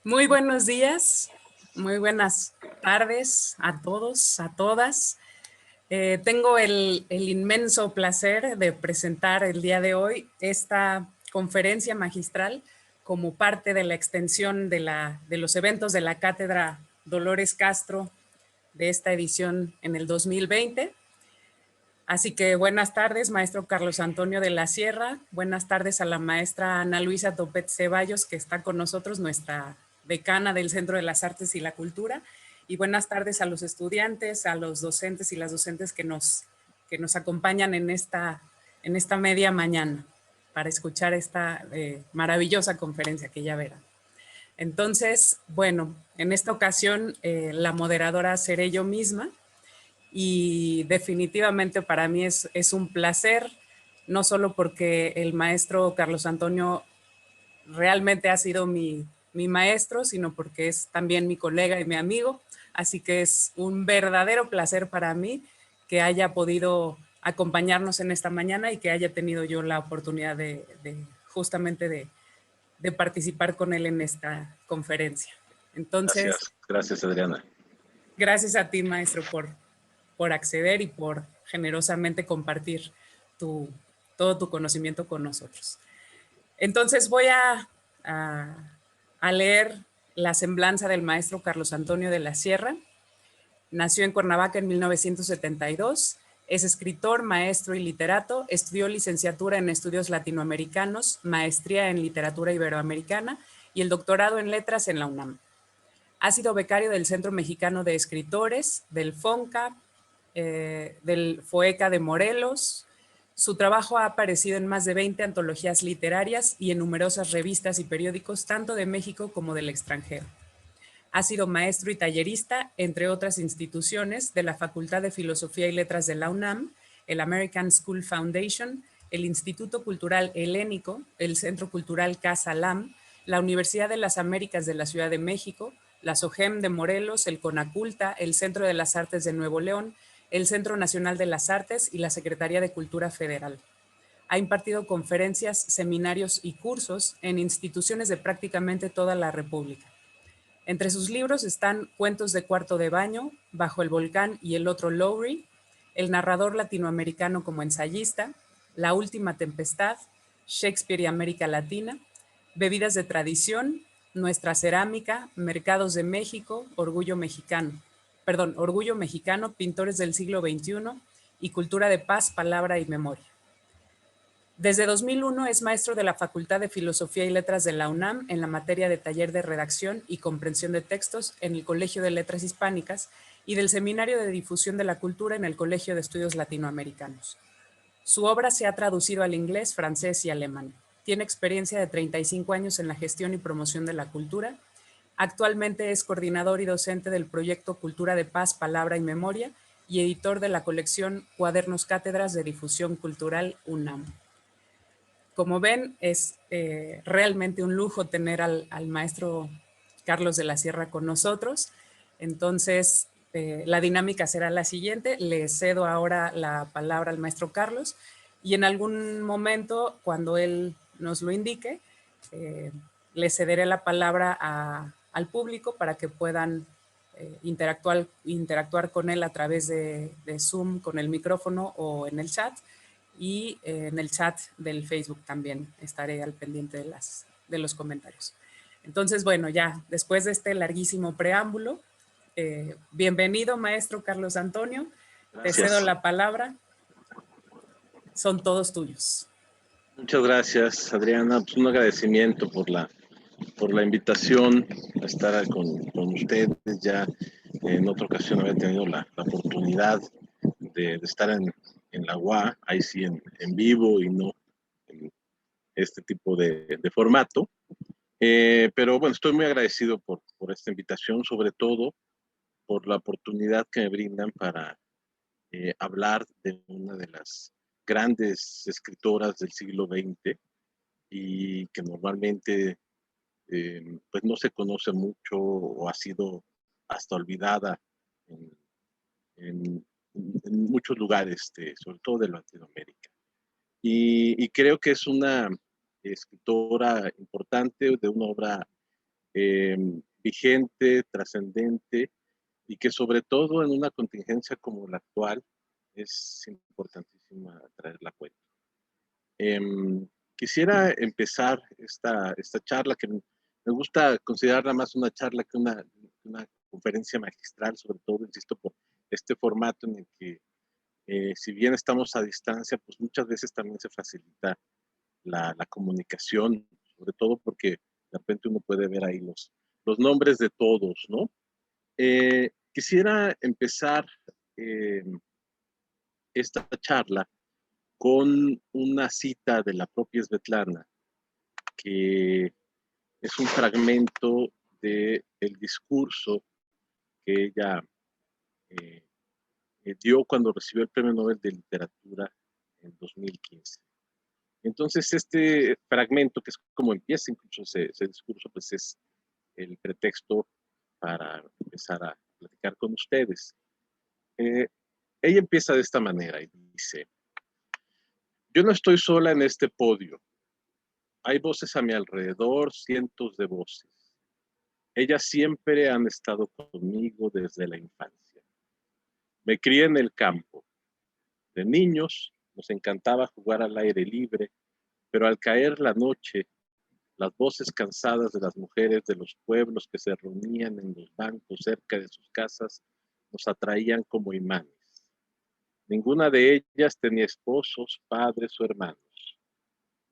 Muy buenos días, muy buenas tardes a todos, a todas. Tengo el inmenso placer de presentar el día de hoy esta conferencia magistral como parte de la extensión de los eventos de la Cátedra Dolores Castro de esta edición en el 2020. Así que buenas tardes, maestro Carlos Antonio de la Sierra. Buenas tardes a la maestra Ana Luisa Topet Ceballos, que está con nosotros, nuestra decana del Centro de las Artes y la Cultura. Y buenas tardes a los estudiantes, a los docentes y las docentes que nos acompañan en esta media mañana para escuchar esta maravillosa conferencia que ya verán. Entonces, bueno, en esta ocasión la moderadora seré yo misma. Y definitivamente para mí es un placer, no solo porque el maestro Carlos Antonio realmente ha sido mi maestro, sino porque es también mi colega y mi amigo. Así que es un verdadero placer para mí que haya podido acompañarnos en esta mañana y que haya tenido yo la oportunidad justamente de participar con él en esta conferencia. Entonces, Gracias Adriana. Gracias a ti, maestro, por acceder y por generosamente compartir todo tu conocimiento con nosotros. Entonces voy a leer la semblanza del maestro Carlos Antonio de la Sierra. Nació en Cuernavaca en 1972. Es escritor, maestro y literato. Estudió licenciatura en estudios latinoamericanos, maestría en literatura iberoamericana y el doctorado en letras en la UNAM. Ha sido becario del Centro Mexicano de Escritores, del FONCA, del FOECA de Morelos. Su trabajo ha aparecido en más de 20 antologías literarias y en numerosas revistas y periódicos, tanto de México como del extranjero. Ha sido maestro y tallerista, entre otras instituciones, de la Facultad de Filosofía y Letras de la UNAM, el American School Foundation, el Instituto Cultural Helénico, el Centro Cultural Casa Lam, la Universidad de las Américas de la Ciudad de México, la SOGEM de Morelos, el CONACULTA, el Centro de las Artes de Nuevo León, el Centro Nacional de las Artes y la Secretaría de Cultura Federal. Ha impartido conferencias, seminarios y cursos en instituciones de prácticamente toda la República. Entre sus libros están Cuentos de Cuarto de Baño, Bajo el Volcán y el Otro Lowry, El narrador latinoamericano como ensayista, La Última Tempestad, Shakespeare y América Latina, Bebidas de Tradición, Nuestra Cerámica, Mercados de México, Orgullo Mexicano, Pintores del Siglo XXI y Cultura de Paz, Palabra y Memoria. Desde 2001 es maestro de la Facultad de Filosofía y Letras de la UNAM en la materia de taller de redacción y comprensión de textos en el Colegio de Letras Hispánicas y del Seminario de Difusión de la Cultura en el Colegio de Estudios Latinoamericanos. Su obra se ha traducido al inglés, francés y alemán. Tiene experiencia de 35 años en la gestión y promoción de la cultura. Actualmente es coordinador y docente del proyecto Cultura de Paz, Palabra y Memoria y editor de la colección Cuadernos Cátedras de Difusión Cultural UNAM. Como ven, es realmente un lujo tener al maestro Carlos de la Sierra con nosotros. Entonces, la dinámica será la siguiente. Le cedo ahora la palabra al maestro Carlos y en algún momento, cuando él nos lo indique, le cederé la palabra al público para que puedan interactuar con él a través de Zoom, con el micrófono o en el chat. Y en el chat del Facebook también estaré al pendiente de los comentarios. Entonces, bueno, ya después de este larguísimo preámbulo, bienvenido, maestro Carlos Antonio. Gracias. Te cedo la palabra. Son todos tuyos. Muchas gracias, Adriana. Pues un agradecimiento por la invitación a estar con ustedes. Ya en otra ocasión había tenido la oportunidad de estar en la UA, ahí sí en vivo y no en este tipo de formato. Pero bueno, estoy muy agradecido por esta invitación, sobre todo por la oportunidad que me brindan para hablar de una de las grandes escritoras del siglo XX y que normalmente pues no se conoce mucho o ha sido hasta olvidada en, en muchos lugares, sobre todo de Latinoamérica. Y creo que es una escritora importante, de una obra vigente, trascendente, y que sobre todo en una contingencia como la actual es importantísima traerla a cuenta. Quisiera empezar esta charla, que me gusta considerarla más una charla que una conferencia magistral, sobre todo, insisto, por este formato en el que, si bien estamos a distancia, pues muchas veces también se facilita la comunicación, sobre todo porque de repente uno puede ver ahí los nombres de todos, ¿no? Quisiera empezar esta charla con una cita de la propia Svetlana, que es un fragmento del discurso que ella dio cuando recibió el Premio Nobel de Literatura en 2015. Entonces, este fragmento, que es como empieza incluso ese discurso, pues es el pretexto para empezar a platicar con ustedes. Ella empieza de esta manera y dice: yo no estoy sola en este podio. Hay voces a mi alrededor, cientos de voces. Ellas siempre han estado conmigo desde la infancia. Me crié en el campo. De niños nos encantaba jugar al aire libre, pero al caer la noche, las voces cansadas de las mujeres de los pueblos que se reunían en los bancos cerca de sus casas nos atraían como imanes. Ninguna de ellas tenía esposos, padres o hermanos.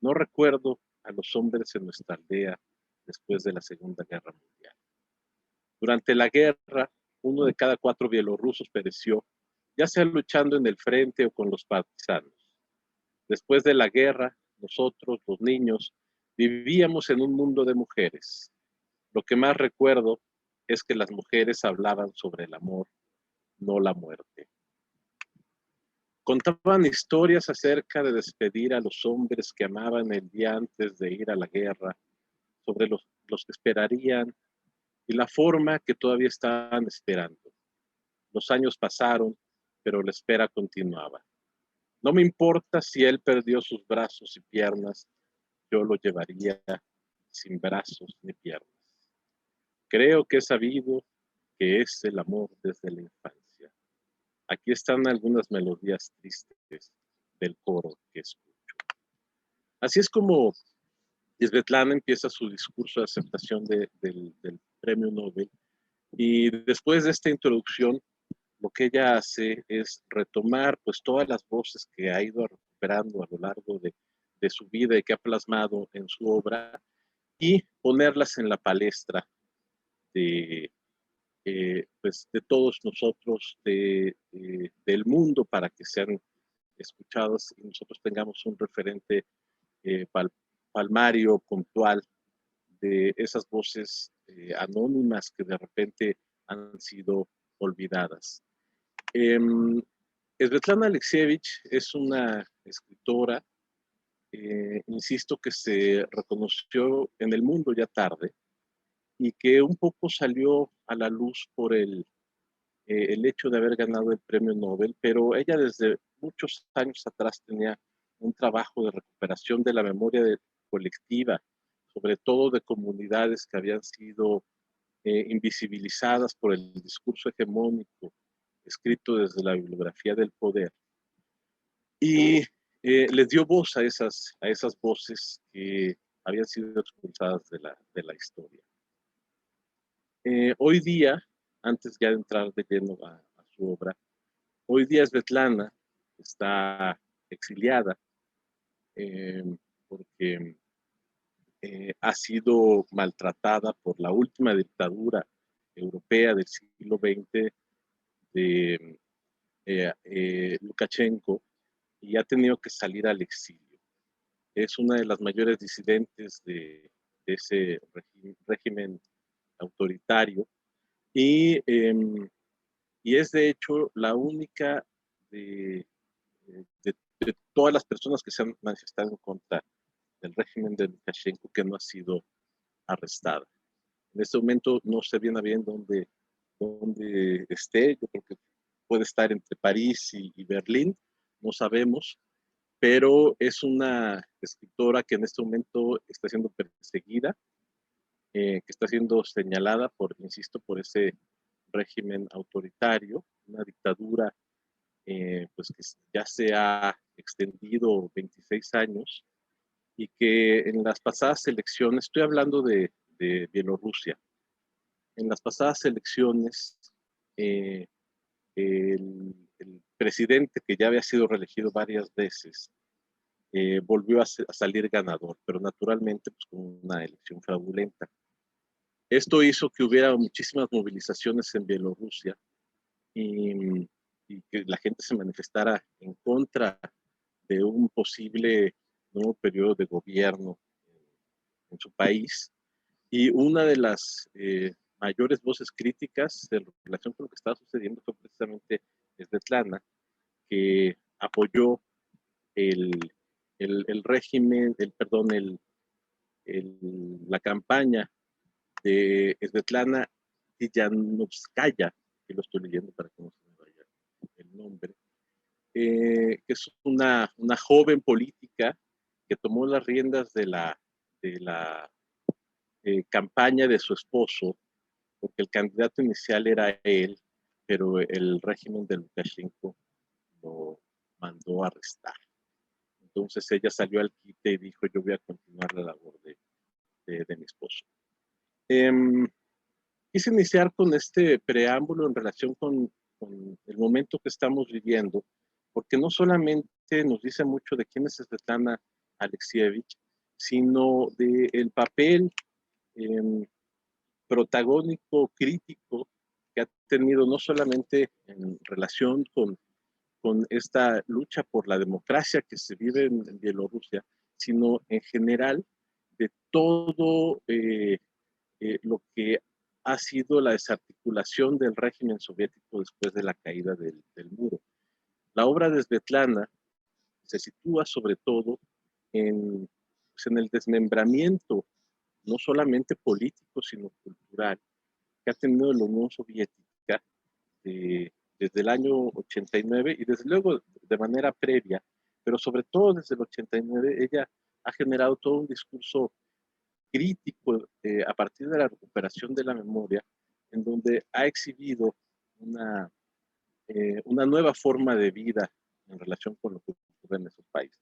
No recuerdo a los hombres en nuestra aldea después de la Segunda Guerra Mundial. Durante la guerra, 1 de cada 4 bielorrusos pereció, ya sea luchando en el frente o con los partisanos. Después de la guerra, nosotros, los niños, vivíamos en un mundo de mujeres. Lo que más recuerdo es que las mujeres hablaban sobre el amor, no la muerte. Contaban historias acerca de despedir a los hombres que amaban el día antes de ir a la guerra, sobre los que esperarían y la forma que todavía estaban esperando. Los años pasaron, pero la espera continuaba. No me importa si él perdió sus brazos y piernas, yo lo llevaría sin brazos ni piernas. Creo que he sabido que es el amor desde la infancia. Aquí están algunas melodías tristes del coro que escucho. Así es como Svetlana empieza su discurso de aceptación del Premio Nobel, y después de esta introducción, lo que ella hace es retomar pues todas las voces que ha ido recuperando a lo largo de su vida y que ha plasmado en su obra, y ponerlas en la palestra de, pues de todos nosotros, del mundo, para que sean escuchados y nosotros tengamos un referente palmario, puntual, de esas voces anónimas que de repente han sido olvidadas. Svetlana Alexievich es una escritora, insisto, que se reconoció en el mundo ya tarde y que un poco salió a la luz por el hecho de haber ganado el premio Nobel, pero ella desde muchos años atrás tenía un trabajo de recuperación de la memoria colectiva, sobre todo de comunidades que habían sido invisibilizadas por el discurso hegemónico escrito desde la bibliografía del poder, y les dio voz a esas voces que habían sido expulsadas de la historia. Hoy día, antes ya de entrar de lleno a su obra, hoy día Svetlana está exiliada porque ha sido maltratada por la última dictadura europea del siglo XX de Lukashenko, y ha tenido que salir al exilio. Es una de las mayores disidentes de ese régimen autoritario, y es de hecho la única de todas las personas que se han manifestado en contra del régimen de Lukashenko que no ha sido arrestada. En este momento no sé bien a bien dónde esté. Yo creo que puede estar entre París y Berlín, no sabemos, pero es una escritora que en este momento está siendo perseguida que está siendo señalada por, insisto, por ese régimen autoritario, una dictadura pues que ya se ha extendido 26 años y que en las pasadas elecciones, estoy hablando de Bielorrusia, en las pasadas elecciones eh, el presidente que ya había sido reelegido varias veces volvió a salir ganador, pero naturalmente pues, con una elección fraudulenta. Esto hizo que hubiera muchísimas movilizaciones en Bielorrusia y, y que la gente se manifestara en contra de un posible nuevo periodo de gobierno en su país. Y una de las mayores voces críticas en relación con lo que estaba sucediendo fue precisamente Svetlana, que apoyó el, el régimen, la campaña de Svetlana Tijanovskaya, que lo estoy leyendo para que no se me vaya el nombre, que es una joven política que tomó las riendas de la campaña de su esposo, porque el candidato inicial era él, pero el régimen de Lukashenko lo mandó a arrestar. Entonces ella salió al quite y dijo, yo voy a continuar la labor de mi esposo. Quise iniciar con este preámbulo en relación con el momento que estamos viviendo, porque no solamente nos dice mucho de quién es Svetlana Alexievich, sino del papel protagónico, crítico, que ha tenido no solamente en relación con esta lucha por la democracia que se vive en Bielorrusia, sino en general de todo lo que ha sido la desarticulación del régimen soviético después de la caída del muro. La obra de Svetlana se sitúa sobre todo en, pues en el desmembramiento, no solamente político, sino cultural, que ha tenido la Unión Soviética desde el año 89 y desde luego de manera previa, pero sobre todo desde el 89, ella ha generado todo un discurso crítico a partir de la recuperación de la memoria, en donde ha exhibido una nueva forma de vida en relación con lo que ocurre en esos países.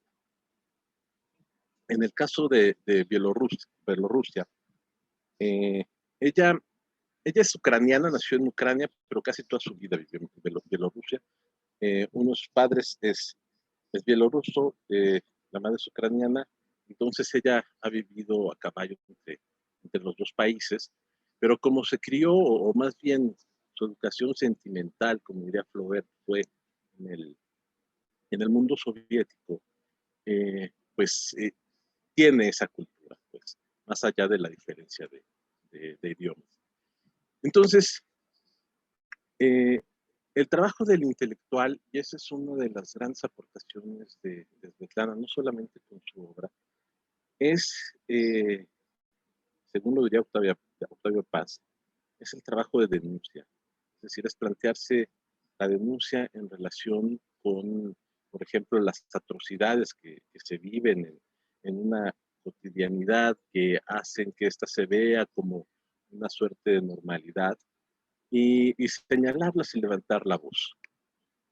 En el caso de Bielorrusia, eh, ella, ella es ucraniana, nació en Ucrania, pero casi toda su vida vivió en Bielorrusia. Unos padres es bielorruso, la madre es ucraniana, entonces ella ha vivido a caballo entre los dos países, pero como se crió, o más bien su educación sentimental, como diría Flaubert, fue en el mundo soviético, pues tiene esa cultura, pues, más allá de la diferencia de idiomas. Entonces, el trabajo del intelectual, y esa es una de las grandes aportaciones de Svetlana, no solamente con su obra, es, según lo diría Octavio Paz, es el trabajo de denuncia. Es decir, es plantearse la denuncia en relación con, por ejemplo, las atrocidades que se viven en una cotidianidad que hacen que ésta se vea como una suerte de normalidad y señalarlas y levantar la voz.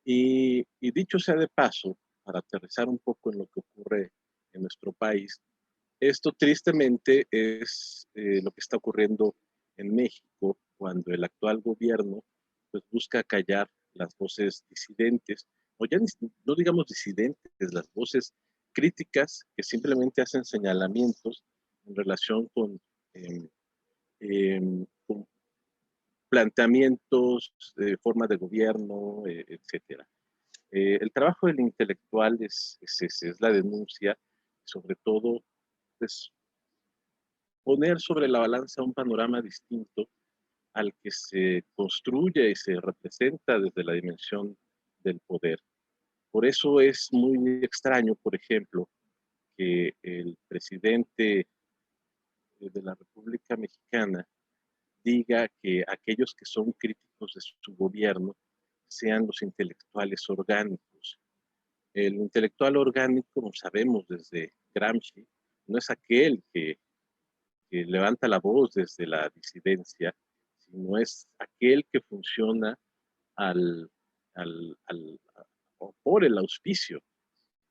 Y dicho sea de paso, para aterrizar un poco en lo que ocurre en nuestro país, esto tristemente es lo que está ocurriendo en México cuando el actual gobierno pues, busca callar las voces disidentes, o ya no digamos disidentes, las voces críticas que simplemente hacen señalamientos en relación con planteamientos, formas de gobierno, etcétera. El trabajo del intelectual es la denuncia, sobre todo, pues, poner sobre la balanza un panorama distinto al que se construye y se representa desde la dimensión del poder. Por eso es muy extraño, por ejemplo, que el presidente de la República Mexicana diga que aquellos que son críticos de su gobierno sean los intelectuales orgánicos. El intelectual orgánico, como sabemos desde Gramsci, no es aquel que que levanta la voz desde la disidencia, sino es aquel que funciona al, al, al, por el auspicio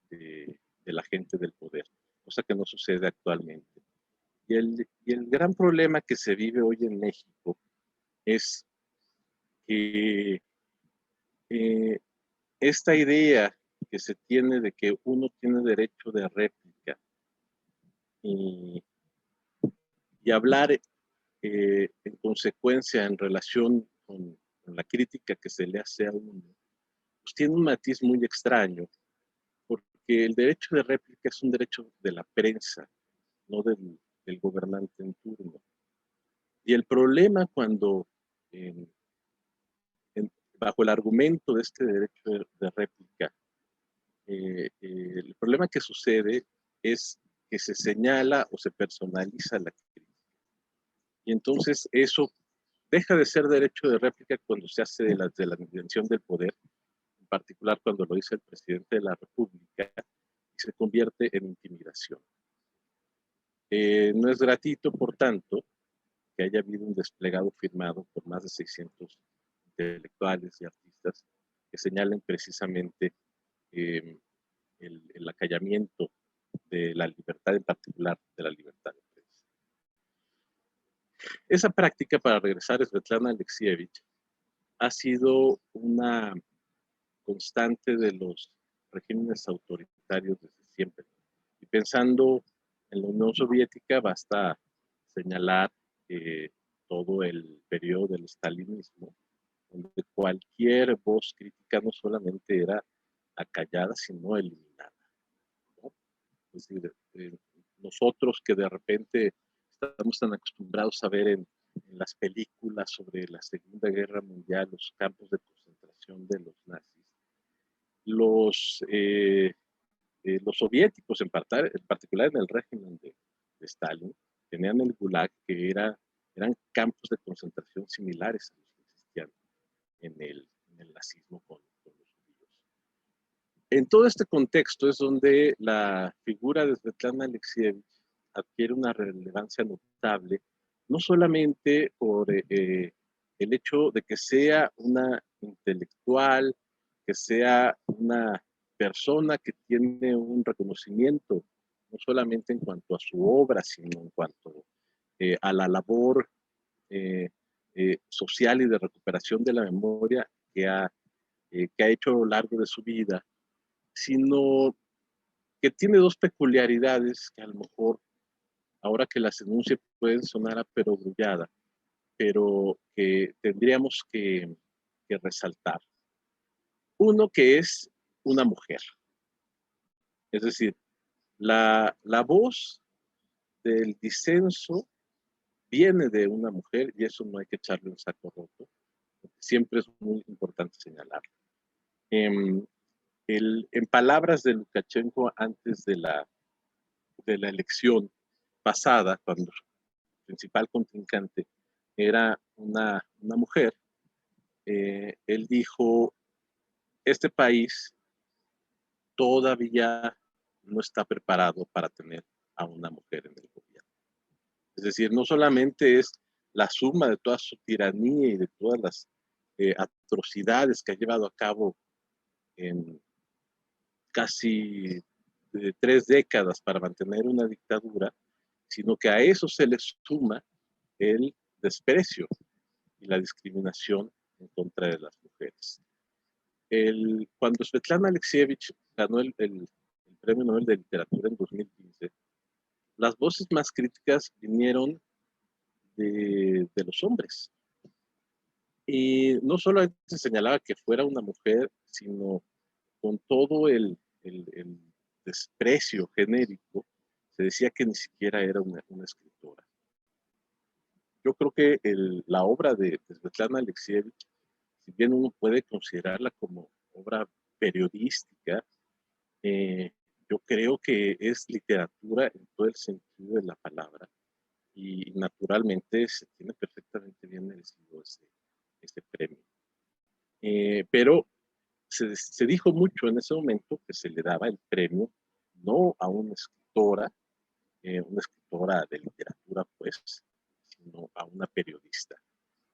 de la gente del poder, cosa que no sucede actualmente. Y el gran problema que se vive hoy en México es que esta idea que se tiene de que uno tiene derecho de réplica y, y hablar en consecuencia en relación con la crítica que se le hace a uno, pues tiene un matiz muy extraño, porque el derecho de réplica es un derecho de la prensa, no del gobernante en turno. Y el problema cuando, en, bajo el argumento de este derecho de réplica, el problema que sucede es que se señala o se personaliza la crítica. Y entonces eso deja de ser derecho de réplica cuando se hace de la intención del poder, en particular cuando lo dice el presidente de la República, y se convierte en intimidación. No es gratuito, por tanto, que haya habido un desplegado firmado por más de 600 intelectuales y artistas que señalen precisamente el acallamiento de la libertad, en particular de la libertad de prensa. Esa práctica, para regresar a Svetlana Alexievich, ha sido una constante de los regímenes autoritarios desde siempre. Y pensando en la Unión Soviética, basta señalar todo el periodo del estalinismo, donde cualquier voz crítica no solamente era acallada, sino eliminada, ¿no? Es decir, nosotros que de repente estamos tan acostumbrados a ver en las películas sobre la Segunda Guerra Mundial, los campos de concentración de los nazis, los soviéticos, en particular en el régimen de Stalin, tenían el Gulag, que eran campos de concentración similares a los que existían en el nazismo con los judíos. En todo este contexto es donde la figura de Svetlana Alexievich adquiere una relevancia notable, no solamente por el hecho de que sea una intelectual, que sea una persona que tiene un reconocimiento, no solamente en cuanto a su obra, sino en cuanto a la labor social y de recuperación de la memoria que ha hecho a lo largo de su vida, sino que tiene dos peculiaridades que a lo mejor, ahora que las enuncie, pueden sonar a perogrullada, pero que tendríamos que resaltar. Uno, que es una mujer. Es decir, la voz del disenso viene de una mujer y eso no hay que echarle un saco roto. Siempre es muy importante señalarlo. En palabras de Lukashenko antes de la elección pasada, cuando su principal contrincante era una mujer, él dijo, este país todavía no está preparado para tener a una mujer en el gobierno. Es decir, no solamente es la suma de toda su tiranía y de todas las atrocidades que ha llevado a cabo en casi 3 décadas para mantener una dictadura, sino que a eso se le suma el desprecio y la discriminación en contra de las mujeres. Cuando Svetlana Alexievich ganó el Premio Nobel de Literatura en 2015, las voces más críticas vinieron de los hombres. Y no solo se señalaba que fuera una mujer, sino con todo el desprecio genérico, se decía que ni siquiera era una escritora. Yo creo que la obra de Svetlana Alexievich, si bien uno puede considerarla como obra periodística, yo creo que es literatura en todo el sentido de la palabra y naturalmente se tiene perfectamente bien merecido este premio. Pero se dijo mucho en ese momento que se le daba el premio no a una escritora, una escritora de literatura, pues, sino a una periodista.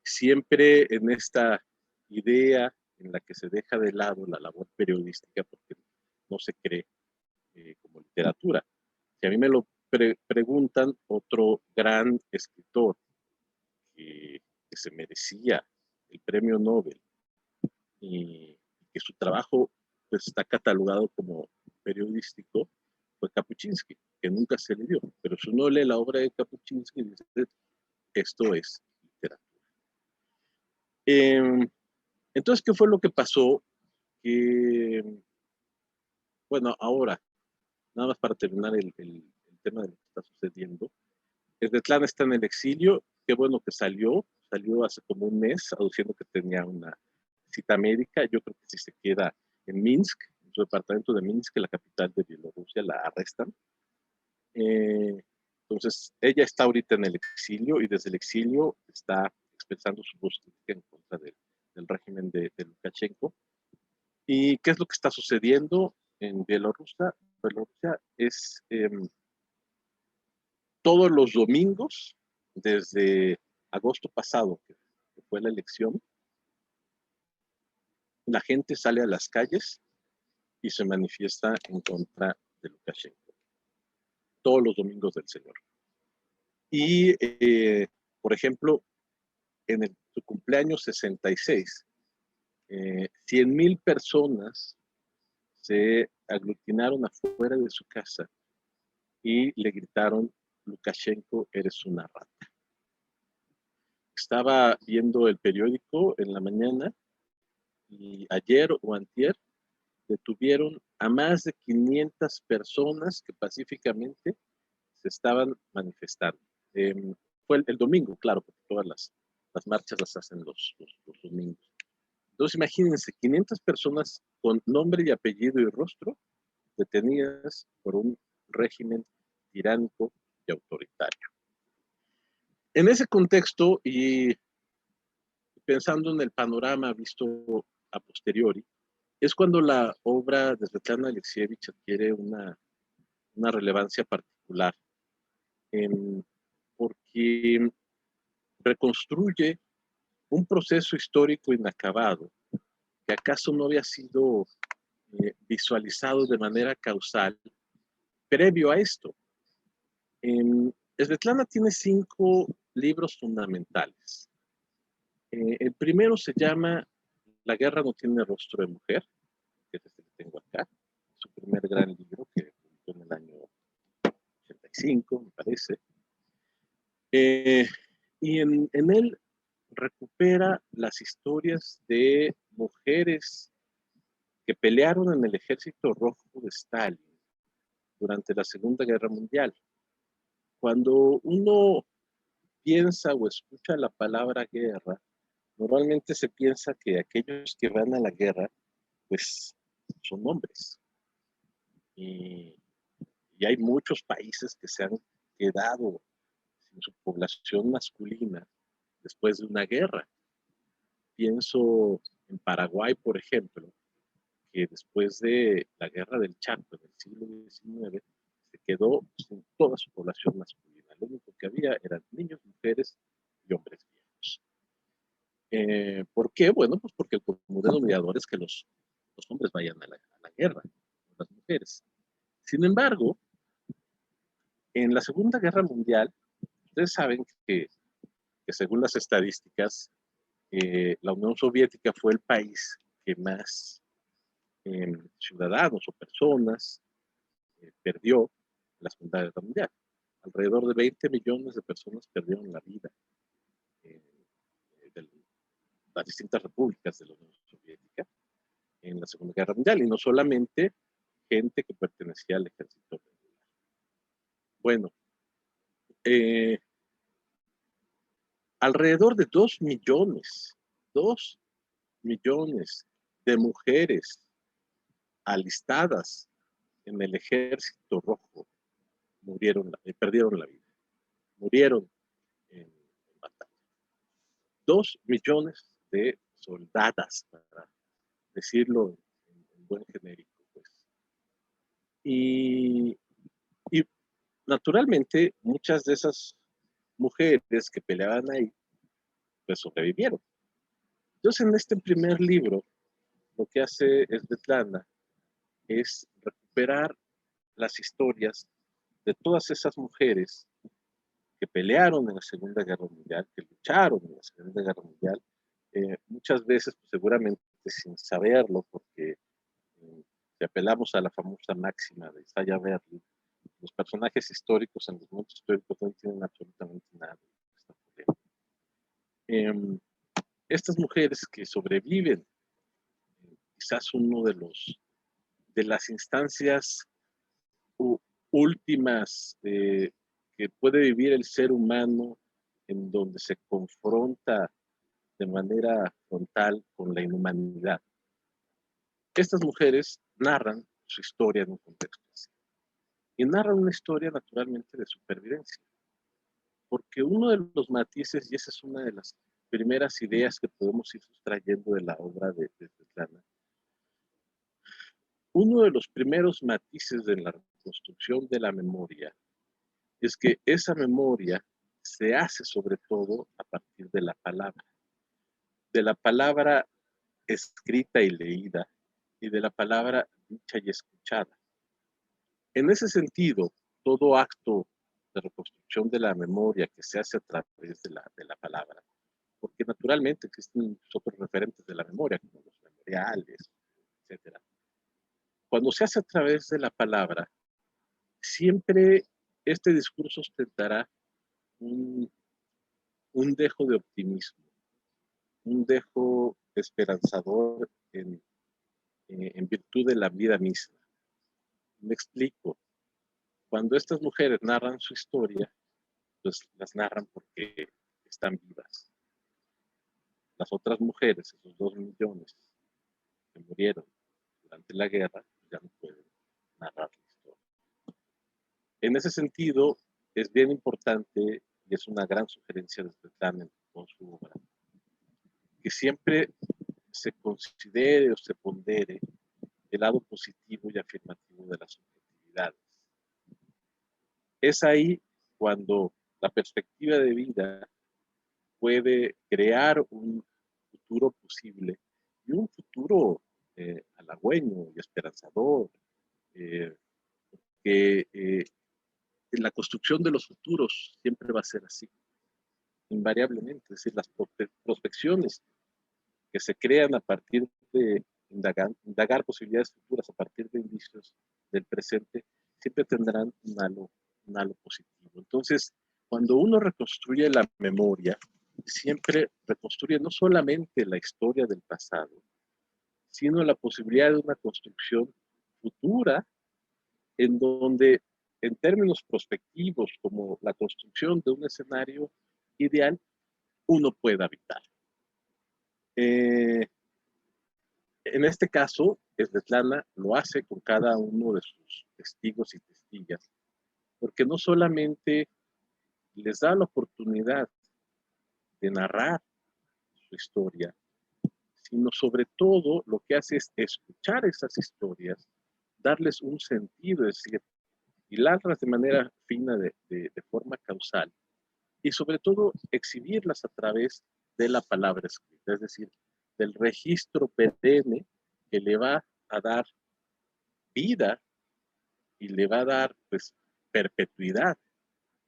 Siempre en esta idea en la que se deja de lado la labor periodística porque no se cree como literatura. Si a mí me lo preguntan, otro gran escritor que se merecía el premio Nobel y que su trabajo pues, está catalogado como periodístico, fue Kapuscinski, que nunca se le dio. Pero si uno lee la obra de Kapuscinski, dice, esto es literatura. Entonces, ¿qué fue lo que pasó? Que, bueno, ahora, nada más para terminar el tema de lo que está sucediendo, Svetlana está en el exilio, qué bueno que salió hace como un mes, aduciendo que tenía una cita médica. Yo creo que si se queda en Minsk, en su departamento de Minsk, la capital de Bielorrusia, la arrestan. Entonces, ella está ahorita en el exilio y desde el exilio está expresando su voz en contra del régimen de Lukashenko. ¿Y qué es lo que está sucediendo en Bielorrusia? Bielorrusia es todos los domingos, desde agosto pasado, que fue la elección, la gente sale a las calles y se manifiesta en contra de Lukashenko. Todos los domingos del Señor. Y, por ejemplo, en su cumpleaños 66, 100,000 personas se aglutinaron afuera de su casa y le gritaron, Lukashenko, eres una rata. Estaba viendo el periódico en la mañana y ayer o antier detuvieron a más de 500 personas que pacíficamente se estaban manifestando. Fue el domingo, claro, porque todas las marchas las hacen los domingos. Entonces imagínense, 500 personas con nombre y apellido y rostro detenidas por un régimen tiránico y autoritario. En ese contexto y pensando en el panorama visto a posteriori, es cuando la obra de Svetlana Alexievich adquiere una relevancia particular, porque reconstruye un proceso histórico inacabado que acaso no había sido visualizado de manera causal previo a esto. Svetlana tiene 5 libros fundamentales. El primero se llama La guerra no tiene rostro de mujer, que es este que tengo acá, su primer gran libro que publicó en el año 85, me parece. Y en él recupera las historias de mujeres que pelearon en el Ejército Rojo de Stalin durante la Segunda Guerra Mundial. Cuando uno piensa o escucha la palabra guerra, normalmente se piensa que aquellos que van a la guerra, pues son hombres. Y hay muchos países que se han quedado sin su población masculina después de una guerra. Pienso en Paraguay, por ejemplo, que después de la guerra del Chaco en el siglo XIX se quedó sin toda su población masculina. Lo único que había eran niños, mujeres y hombres viejos. ¿Por qué? Bueno, pues porque el común denominador es que los hombres vayan a la guerra, no las mujeres. Sin embargo, en la Segunda Guerra Mundial, ustedes saben que según las estadísticas, la Unión Soviética fue el país que más ciudadanos o personas perdió en la Segunda Guerra Mundial. Alrededor de 20 millones de personas perdieron la vida en las distintas repúblicas de la Unión Soviética en la Segunda Guerra Mundial, y no solamente gente que pertenecía al ejército regular. Bueno, alrededor de 2 millones de mujeres alistadas en el Ejército Rojo perdieron la vida, murieron en batalla. 2 millones de soldadas, para decirlo en buen genérico, pues. Y naturalmente, muchas de esas mujeres que peleaban ahí, pues sobrevivieron. Entonces, en este primer libro, lo que hace Svetlana es recuperar las historias de todas esas mujeres que pelearon en la Segunda Guerra Mundial, que lucharon en la Segunda Guerra Mundial, muchas veces pues, seguramente sin saberlo, porque si apelamos a la famosa máxima de Isaiah Berlin, los personajes históricos en los momentos históricos no tienen absolutamente nada de esta problema. Estas mujeres que sobreviven, quizás uno de las instancias últimas que puede vivir el ser humano, en donde se confronta de manera frontal con la inhumanidad. Estas mujeres narran su historia en un contexto así. Y narran una historia naturalmente de supervivencia. Porque uno de los matices, y esa es una de las primeras ideas que podemos ir sustrayendo de la obra de Svetlana, uno de los primeros matices de la reconstrucción de la memoria es que esa memoria se hace sobre todo a partir de la palabra escrita y leída, y de la palabra dicha y escuchada. En ese sentido, todo acto de reconstrucción de la memoria que se hace a través de la palabra, porque naturalmente existen otros referentes de la memoria, como los memoriales, etc. Cuando se hace a través de la palabra, siempre este discurso ostentará un dejo de optimismo, un dejo esperanzador en virtud de la vida misma. Me explico. Cuando estas mujeres narran su historia, pues las narran porque están vivas. Las otras mujeres, esos 2 millones que murieron durante la guerra, ya no pueden narrar la historia. En ese sentido, es bien importante y es una gran sugerencia de Svetlana con su obra, que siempre se considere o se pondere el lado positivo y afirmativo de las subjetividades. Es ahí cuando la perspectiva de vida puede crear un futuro posible y un futuro halagüeño y esperanzador, que en la construcción de los futuros siempre va a ser así, invariablemente. Es decir, las prospecciones que se crean a partir de indagar posibilidades futuras a partir de indicios del presente, siempre tendrán un halo positivo. Entonces, cuando uno reconstruye la memoria, siempre reconstruye no solamente la historia del pasado, sino la posibilidad de una construcción futura en donde, en términos prospectivos, como la construcción de un escenario ideal, uno pueda habitar. En este caso, Svetlana lo hace con cada uno de sus testigos y testillas, porque no solamente les da la oportunidad de narrar su historia, sino sobre todo lo que hace es escuchar esas historias, darles un sentido, es decir, hilarlas de manera fina, de forma causal, y sobre todo exhibirlas a través de la palabra escrita, es decir, del registro perenne que le va a dar vida y le va a dar pues perpetuidad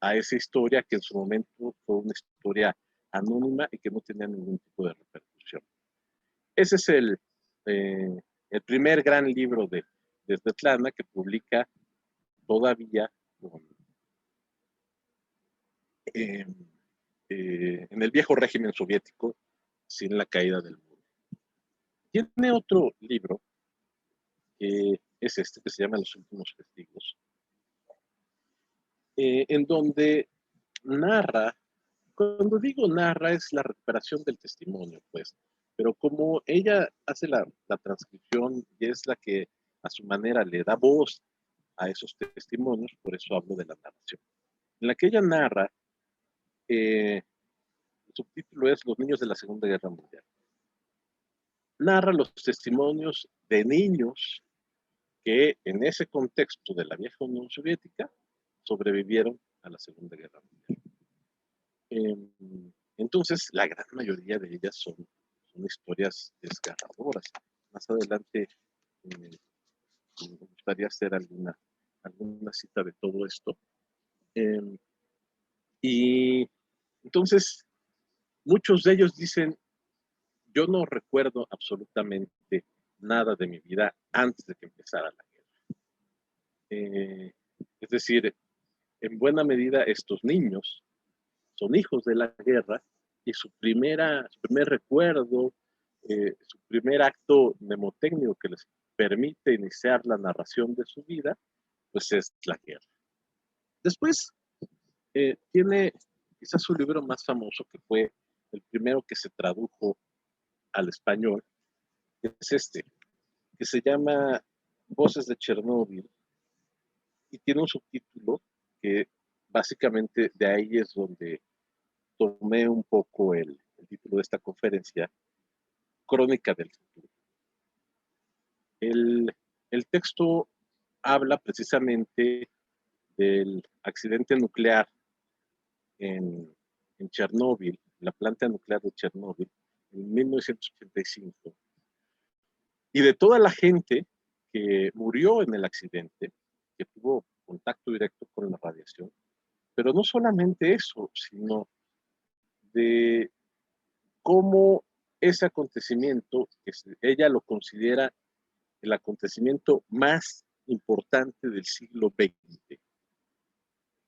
a esa historia que en su momento fue una historia anónima y que no tenía ningún tipo de repercusión. Ese es el primer gran libro de Svetlana, que publica todavía en el viejo régimen soviético, sin la caída del muro. Tiene otro libro, que es este, que se llama Los últimos testigos, en donde narra, cuando digo narra, es la recuperación del testimonio, pues, pero como ella hace la transcripción y es la que a su manera le da voz a esos testimonios, por eso hablo de la narración. En la que ella narra, el subtítulo es Los niños de la Segunda Guerra Mundial. Narra los testimonios de niños que en ese contexto de la vieja Unión Soviética sobrevivieron a la Segunda Guerra Mundial. Entonces, la gran mayoría de ellas son historias desgarradoras. Más adelante me gustaría hacer alguna cita de todo esto. Y entonces, muchos de ellos dicen, yo no recuerdo absolutamente nada de mi vida antes de que empezara la guerra. Es decir, en buena medida estos niños son hijos de la guerra y su primer recuerdo, su primer acto mnemotécnico que les permite iniciar la narración de su vida, pues es la guerra. Después tiene quizás su libro más famoso, que fue el primero que se tradujo al español, que es este, que se llama Voces de Chernóbil, y tiene un subtítulo que básicamente de ahí es donde tomé un poco el título de esta conferencia, Crónica del Futuro. El texto habla precisamente del accidente nuclear en Chernóbil, la planta nuclear de Chernóbil, en 1985, y de toda la gente que murió en el accidente, que tuvo contacto directo con la radiación, pero no solamente eso, sino de cómo ese acontecimiento, que ella lo considera el acontecimiento más importante del siglo XX.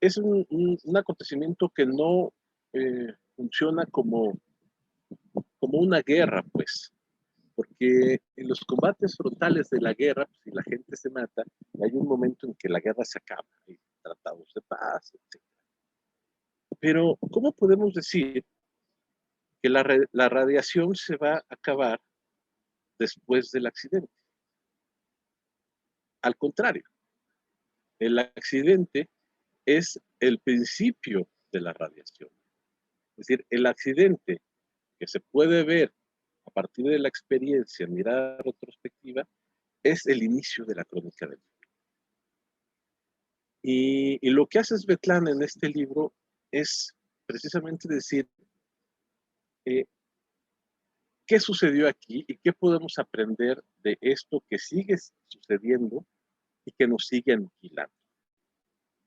Es un acontecimiento que no funciona como una guerra, pues, porque en los combates frontales de la guerra, pues, si la gente se mata, hay un momento en que la guerra se acaba, hay tratados de paz, etc. Pero, ¿cómo podemos decir que la radiación se va a acabar después del accidente? Al contrario, el accidente es el principio de la radiación. Es decir, el accidente que se puede ver a partir de la experiencia, mirada retrospectiva, es el inicio de la crónica del futuro. Y lo que hace Svetlana en este libro es precisamente decir qué sucedió aquí y qué podemos aprender de esto que sigue sucediendo y que nos sigue aniquilando.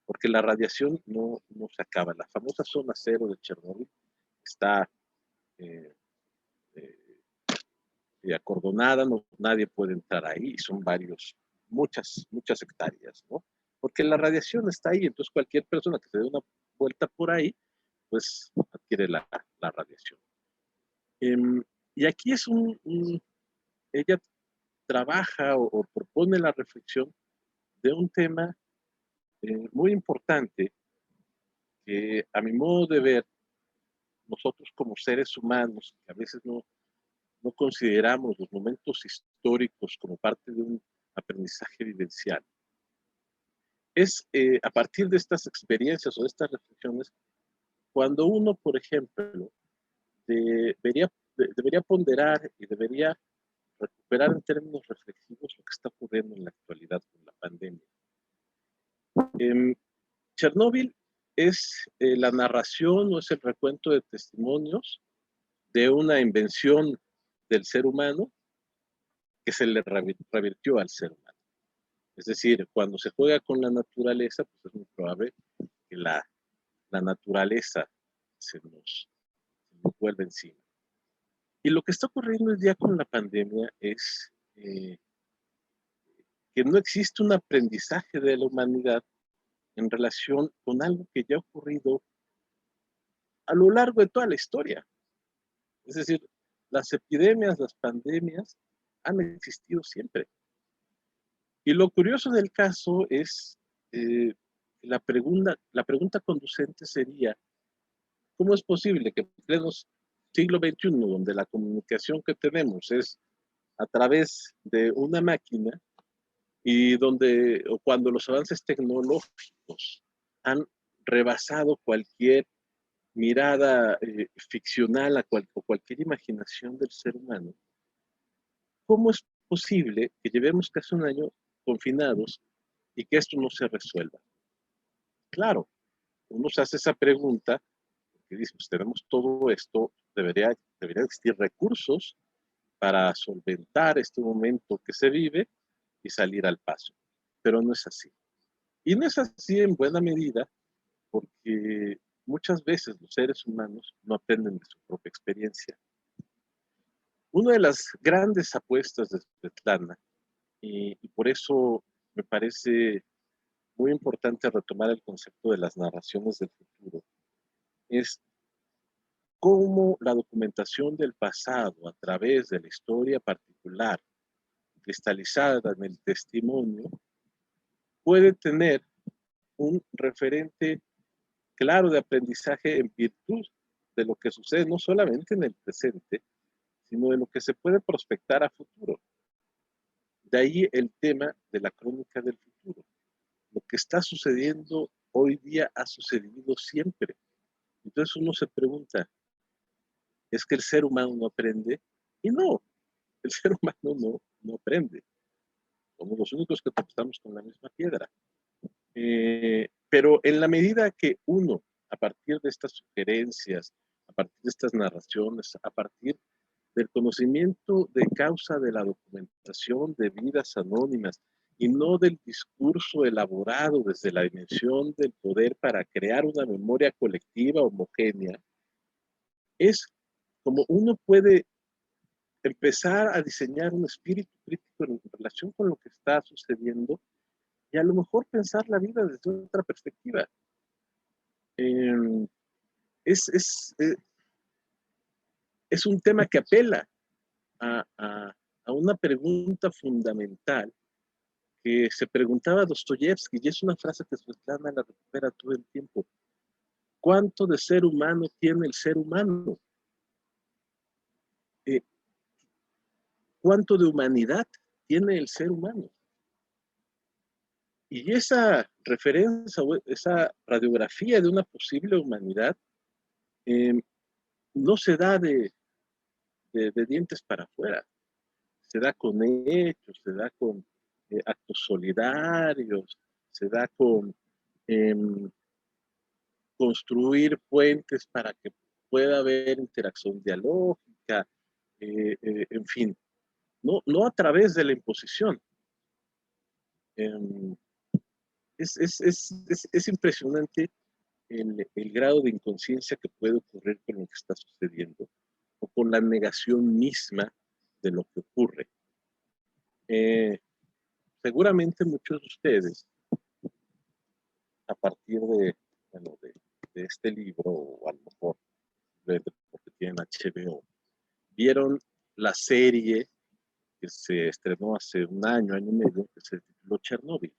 Porque la radiación no se acaba. La famosa zona cero de Chernóbil está acordonada, nadie puede entrar ahí, son muchas hectáreas, ¿no? Porque la radiación está ahí, entonces cualquier persona que se dé una vuelta por ahí, pues adquiere la radiación. Y aquí ella trabaja o propone la reflexión de un tema muy importante que a mi modo de ver, nosotros como seres humanos, que a veces no consideramos los momentos históricos como parte de un aprendizaje vivencial, es a partir de estas experiencias o de estas reflexiones, cuando uno, por ejemplo, debería ponderar y debería recuperar en términos reflexivos lo que está ocurriendo en la actualidad con la pandemia. Chernóbil es la narración o es el recuento de testimonios de una invención del ser humano que se le revirtió al ser humano. Es decir, cuando se juega con la naturaleza, pues es muy probable que la naturaleza se nos vuelva encima. Y lo que está ocurriendo hoy día con la pandemia es que no existe un aprendizaje de la humanidad en relación con algo que ya ha ocurrido a lo largo de toda la historia. Es decir, las epidemias, las pandemias han existido siempre. Y lo curioso del caso es, la pregunta conducente sería, ¿cómo es posible que en pleno siglo XXI, donde la comunicación que tenemos es a través de una máquina y o cuando los avances tecnológicos han rebasado cualquier mirada ficcional o cualquier imaginación del ser humano, ¿cómo es posible que llevemos casi un año confinados y que esto no se resuelva? claro, uno se hace esa pregunta y dice, pues tenemos todo esto, debería existir recursos para solventar este momento que se vive y salir al paso. Pero no es así. Y no es así en buena medida porque muchas veces los seres humanos no aprenden de su propia experiencia. Una de las grandes apuestas de Svetlana, y por eso me parece muy importante retomar el concepto de las narraciones del futuro, es cómo la documentación del pasado a través de la historia particular, cristalizada en el testimonio, puede tener un referente claro de aprendizaje en virtud de lo que sucede no solamente en el presente, sino de lo que se puede prospectar a futuro. De ahí el tema de la crónica del futuro. Lo que está sucediendo hoy día ha sucedido siempre. Entonces uno se pregunta, ¿es que el ser humano no aprende? Y no, el ser humano no aprende. Somos los únicos que tropezamos con la misma piedra. Pero en la medida que uno, a partir de estas sugerencias, a partir de estas narraciones, a partir del conocimiento de causa de la documentación de vidas anónimas y no del discurso elaborado desde la dimensión del poder para crear una memoria colectiva homogénea, es como uno puede empezar a diseñar un espíritu crítico en relación con lo que está sucediendo y a lo mejor pensar la vida desde otra perspectiva. Eh, es, es, eh, es un tema que apela a una pregunta fundamental que se preguntaba Dostoyevsky, y es una frase que Svetlana la recupera todo el tiempo. ¿Cuánto de ser humano tiene el ser humano? Eh, ¿Cuánto de humanidad tiene el ser humano? Y esa referencia, esa radiografía de una posible humanidad no se da de dientes para afuera, se da con hechos, se da con actos solidarios, se da con construir puentes para que pueda haber interacción dialógica, en fin, no a través de la imposición. Eh, es impresionante el grado de inconsciencia que puede ocurrir con lo que está sucediendo o con la negación misma de lo que ocurre. Seguramente muchos de ustedes, a partir bueno, de este libro, o a lo mejor porque tienen HBO, vieron la serie que se estrenó hace un año y medio, que se tituló Chernobyl.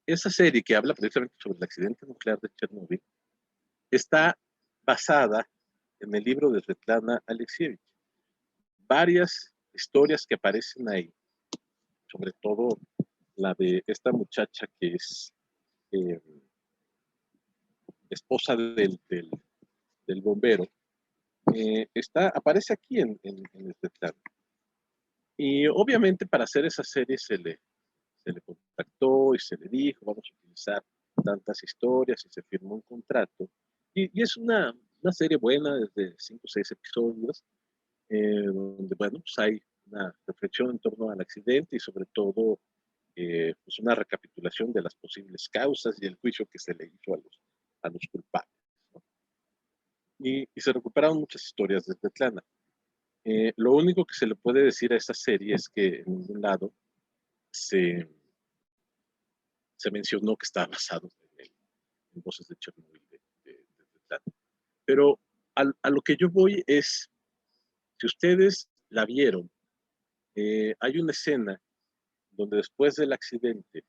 Esa serie que habla precisamente sobre el accidente nuclear de Chernobyl está basada en el libro de Svetlana Alexievich. Varias historias que aparecen ahí, sobre todo la de esta muchacha que es esposa del bombero, aparece aquí en Svetlana. Y obviamente para hacer esa serie se le contactó y se le dijo, vamos a utilizar tantas historias y se firmó un contrato. Y es una serie buena, desde 5 o 6 episodios, donde, bueno, pues hay una reflexión en torno al accidente y sobre todo pues una recapitulación de las posibles causas y el juicio que se le hizo a los culpables, ¿no? Y se recuperaron muchas historias de Svetlana. Lo único que se le puede decir a esta serie es que en ningún lado se mencionó que estaba basado en Voces de Chernobyl de Svetlana. Pero a lo que yo voy es, si ustedes la vieron, hay una escena donde después del accidente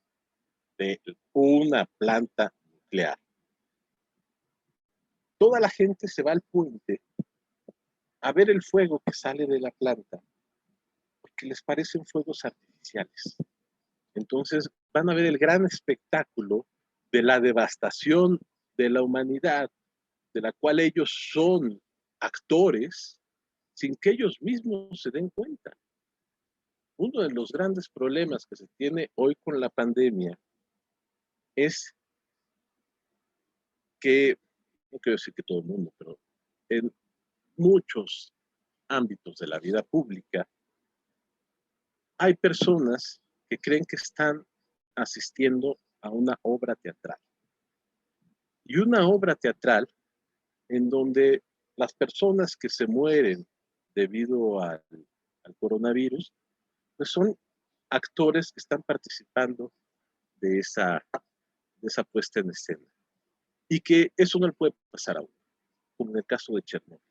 de una planta nuclear, toda la gente se va al puente a ver el fuego que sale de la planta, porque les parecen fuegos artificiales. Entonces van a ver el gran espectáculo de la devastación de la humanidad, de la cual ellos son actores, sin que ellos mismos se den cuenta. Uno de los grandes problemas que se tiene hoy con la pandemia es que, no quiero decir que todo el mundo, pero en muchos ámbitos de la vida pública hay personas que creen que están asistiendo a una obra teatral. Y una obra teatral en donde las personas que se mueren debido al coronavirus, pues son actores que están participando de esa puesta en escena. Y que eso no le puede pasar a uno, como en el caso de Chernobyl.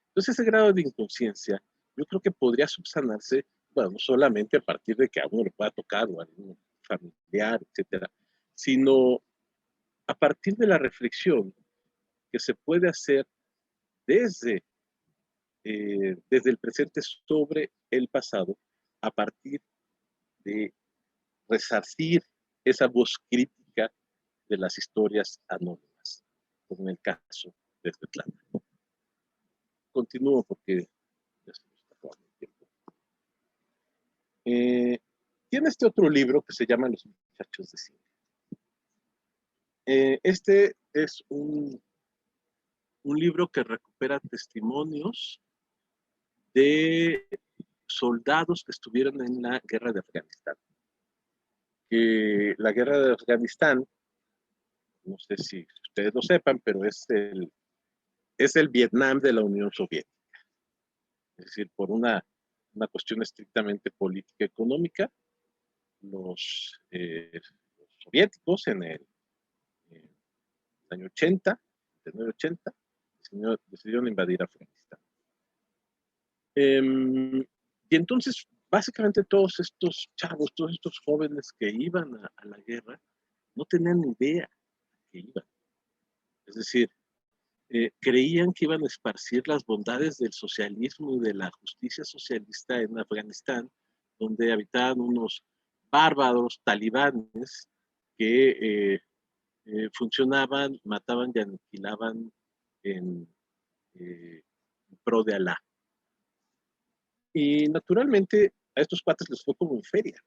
Entonces, ese grado de inconsciencia, yo creo que podría subsanarse, bueno, no solamente a partir de que a uno le pueda tocar o a algún familiar, etcétera, sino a partir de la reflexión que se puede hacer desde, desde el presente sobre el pasado, a partir de resarcir esa voz crítica de las historias anónimas, como en el caso de Svetlana. Continúo porque ya se me está acabando el tiempo. Tiene este otro libro que se llama Los muchachos de cine. Este es un libro que recupera testimonios de soldados que estuvieron en la guerra de Afganistán. Que la guerra de Afganistán, no sé si ustedes lo sepan, pero es el Vietnam de la Unión Soviética. Es decir, por una cuestión estrictamente política económica, los soviéticos en el año 80, 1980, decidieron invadir Afganistán. Y entonces, básicamente todos estos chavos, todos estos jóvenes que iban a la guerra, no tenían ni idea que iban. Es decir, creían que iban a esparcir las bondades del socialismo y de la justicia socialista en Afganistán, donde habitaban unos bárbaros talibanes que funcionaban, mataban y aniquilaban en pro de Alá. Y naturalmente a estos cuates les fue como en feria,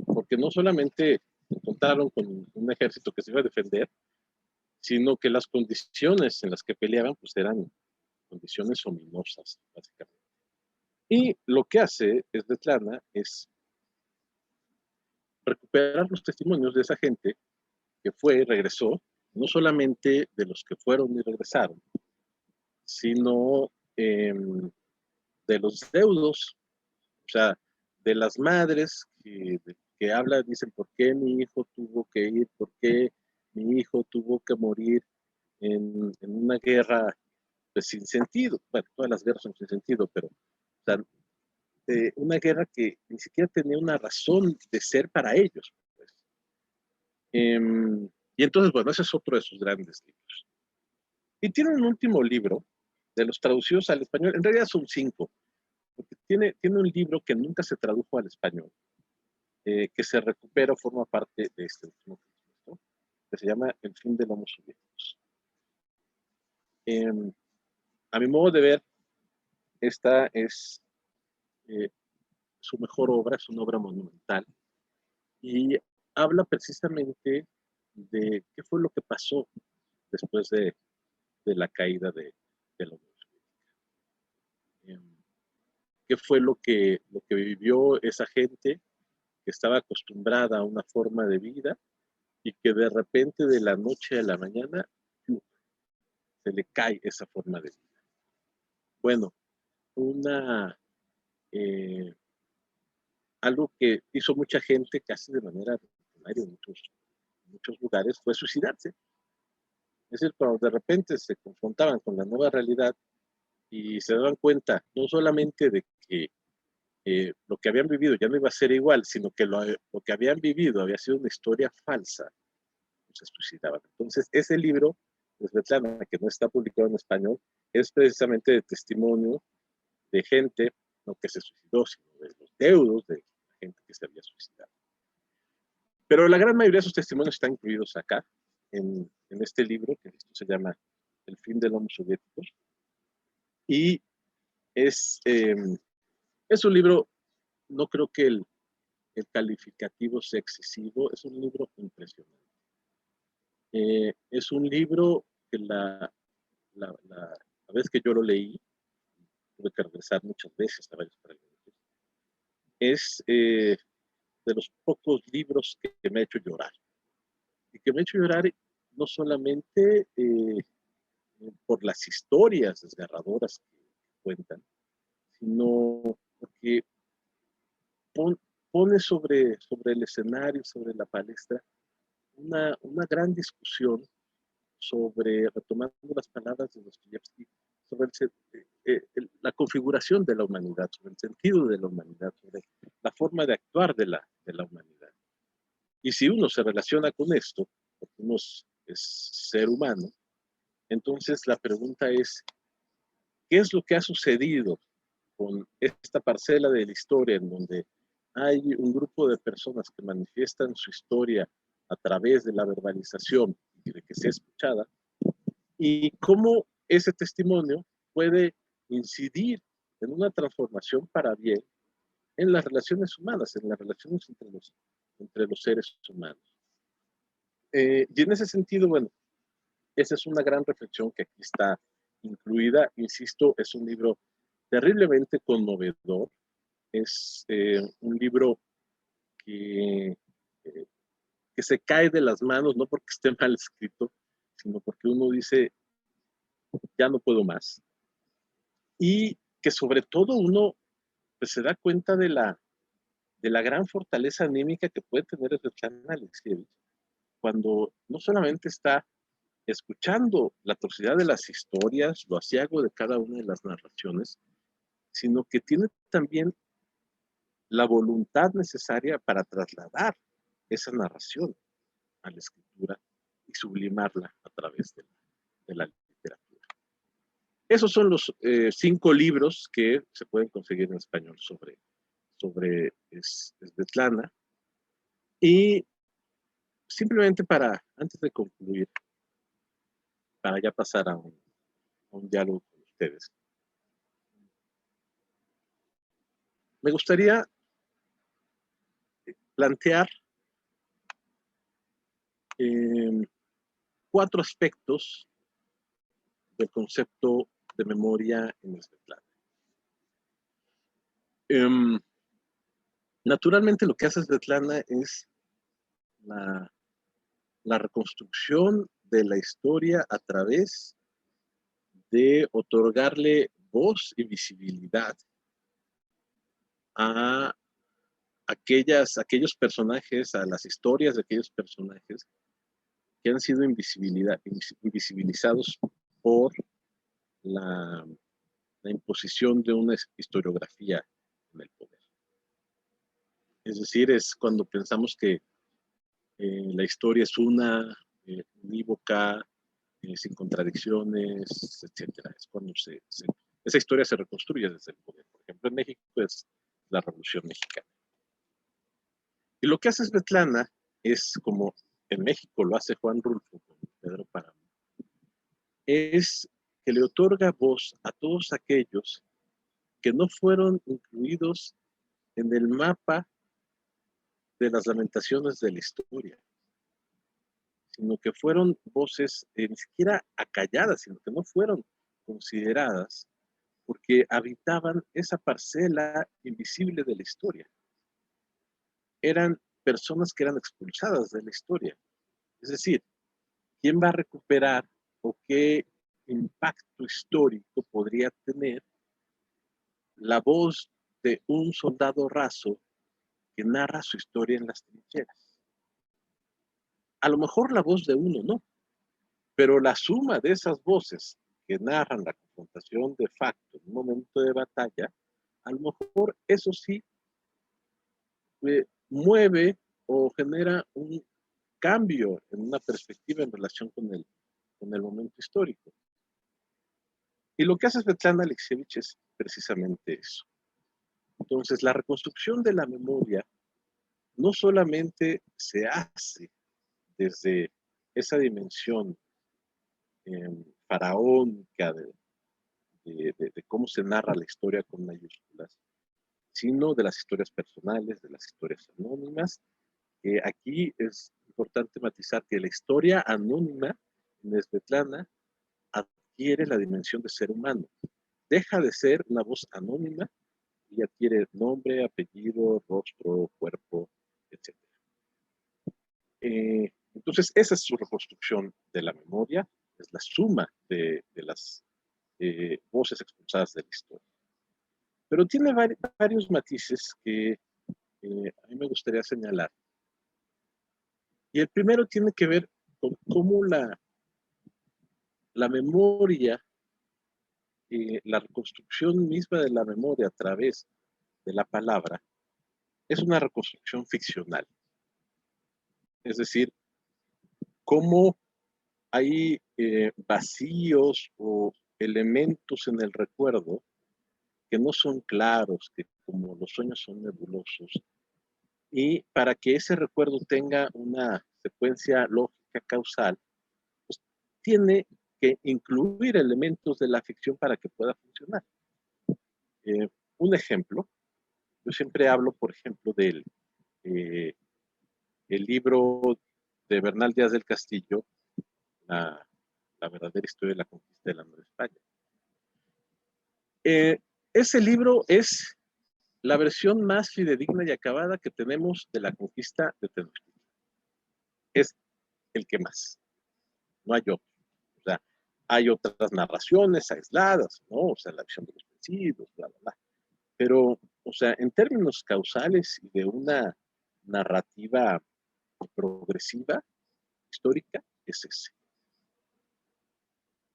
porque no solamente contaron con un ejército que se iba a defender, sino que las condiciones en las que peleaban pues eran condiciones ominosas, básicamente. Y lo que hace Svetlana es recuperar los testimonios de esa gente que fue y regresó, no solamente de los que fueron y regresaron, sino de los deudos, o sea, de las madres que hablan, dicen, ¿por qué mi hijo tuvo que ir? ¿Por qué mi hijo tuvo que morir en una guerra pues, sin sentido? Bueno, todas las guerras son sin sentido, pero o sea, una guerra que ni siquiera tenía una razón de ser para ellos. Pues. Y entonces, bueno, ese es otro de sus grandes libros. Y tiene un último libro, de los traducidos al español, en realidad son 5, porque tiene un libro que nunca se tradujo al español, que se recupera o forma parte de este último libro, que se llama El fin de los Homo soviéticos. A mi modo de ver, esta es su mejor obra, es una obra monumental, y habla precisamente de qué fue lo que pasó después de la caída de la Unión Soviética. ¿Qué fue lo que vivió esa gente que estaba acostumbrada a una forma de vida y que de repente de la noche a la mañana se le cae esa forma de vida? Bueno, algo que hizo mucha gente casi de manera rutinaria en muchos lugares fue suicidarse. Es decir, cuando de repente se confrontaban con la nueva realidad y se daban cuenta no solamente de que lo que habían vivido ya no iba a ser igual, sino que lo que habían vivido había sido una historia falsa, pues se suicidaban. Entonces, ese libro de Svetlana, que no está publicado en español, es precisamente de testimonio de gente, no que se suicidó, sino de los deudos de la gente que se había suicidado. Pero la gran mayoría de esos testimonios están incluidos acá, en este libro, que se llama El fin del Homo Soviéticos. Y es un libro, no creo que el calificativo sea excesivo, es un libro impresionante. Es un libro que la vez que yo lo leí, tuve que regresar muchas veces a varios fragmentos, es de los pocos libros que me ha hecho llorar. Y que me ha hecho llorar no solamente por las historias desgarradoras que cuentan, sino porque pone sobre el escenario, sobre la palestra, una gran discusión sobre, retomando las palabras de Dostoyevsky, sobre la configuración de la humanidad, sobre el sentido de la humanidad, sobre la forma de actuar de la humanidad. Y si uno se relaciona con esto, porque uno es ser humano, entonces la pregunta es, ¿qué es lo que ha sucedido con esta parcela de la historia en donde hay un grupo de personas que manifiestan su historia a través de la verbalización y de que sea escuchada, y cómo ese testimonio puede incidir en una transformación para bien en las relaciones humanas, en las relaciones entre los seres humanos? Y en ese sentido, bueno, esa es una gran reflexión que aquí está incluida. Insisto, es un libro terriblemente conmovedor. Es un libro que, que se cae de las manos, no porque esté mal escrito, sino porque uno dice, ya no puedo más. Y que sobre todo uno pues, se da cuenta de la gran fortaleza anímica que puede tener Svetlana Alexievich cuando no solamente está escuchando la atrocidad de las historias, lo aciago de cada una de las narraciones, sino que tiene también la voluntad necesaria para trasladar esa narración a la escritura y sublimarla a través de la literatura. Esos son los 5 libros que se pueden conseguir en español sobre Svetlana. Y simplemente antes de concluir, para ya pasar a un diálogo con ustedes, me gustaría plantear 4 aspectos del concepto de memoria en Svetlana. Naturalmente lo que hace Svetlana es la reconstrucción de la historia a través de otorgarle voz y visibilidad a aquellos personajes, a las historias de aquellos personajes que han sido invisibilizados por la imposición de una historiografía en el poder. Es decir, es cuando pensamos que la historia es unívoca, sin contradicciones, etcétera. Es cuando esa historia se reconstruye desde el poder. Por ejemplo, en México es la Revolución Mexicana. Y lo que hace Svetlana es, como en México lo hace Juan Rulfo con Pedro Páramo, es que le otorga voz a todos aquellos que no fueron incluidos en el mapa de las lamentaciones de la historia, sino que fueron voces ni siquiera acalladas, sino que no fueron consideradas porque habitaban esa parcela invisible de la historia. Eran personas que eran expulsadas de la historia. Es decir, ¿quién va a recuperar o qué impacto histórico podría tener la voz de un soldado raso que narra su historia en las trincheras? A lo mejor la voz de uno no, pero la suma de esas voces que narran la confrontación de facto en un momento de batalla, a lo mejor eso sí mueve o genera un cambio en una perspectiva en relación con el momento histórico. Y lo que hace Svetlana Alexievich es precisamente eso. Entonces, la reconstrucción de la memoria no solamente se hace desde esa dimensión faraónica de cómo se narra la historia con mayúsculas, sino de las historias personales, de las historias anónimas, que aquí es importante matizar que la historia anónima en Svetlana adquiere la dimensión de ser humano. Deja de ser una voz anónima y adquiere nombre, apellido, rostro, cuerpo, etc. Entonces, esa es su reconstrucción de la memoria, es la suma de las voces expulsadas de la historia. Pero tiene varios matices que a mí me gustaría señalar. Y el primero tiene que ver con cómo la memoria, la reconstrucción misma de la memoria a través de la palabra, es una reconstrucción ficcional. Es decir, cómo hay vacíos o elementos en el recuerdo que no son claros, que como los sueños son nebulosos, y para que ese recuerdo tenga una secuencia lógica causal, pues tiene que incluir elementos de la ficción para que pueda funcionar. Un ejemplo, yo siempre hablo, por ejemplo, del el libro de Bernal Díaz del Castillo, la verdadera historia de la conquista de la Nueva España. Ese libro es la versión más fidedigna y acabada que tenemos de la conquista de Tenochtitlan. Es el que más, no hay otro. O sea, hay otras narraciones aisladas, ¿no? O sea, la visión de los vencidos, bla, bla, bla. Pero, o sea, en términos causales y de una narrativa progresiva, histórica, es ese.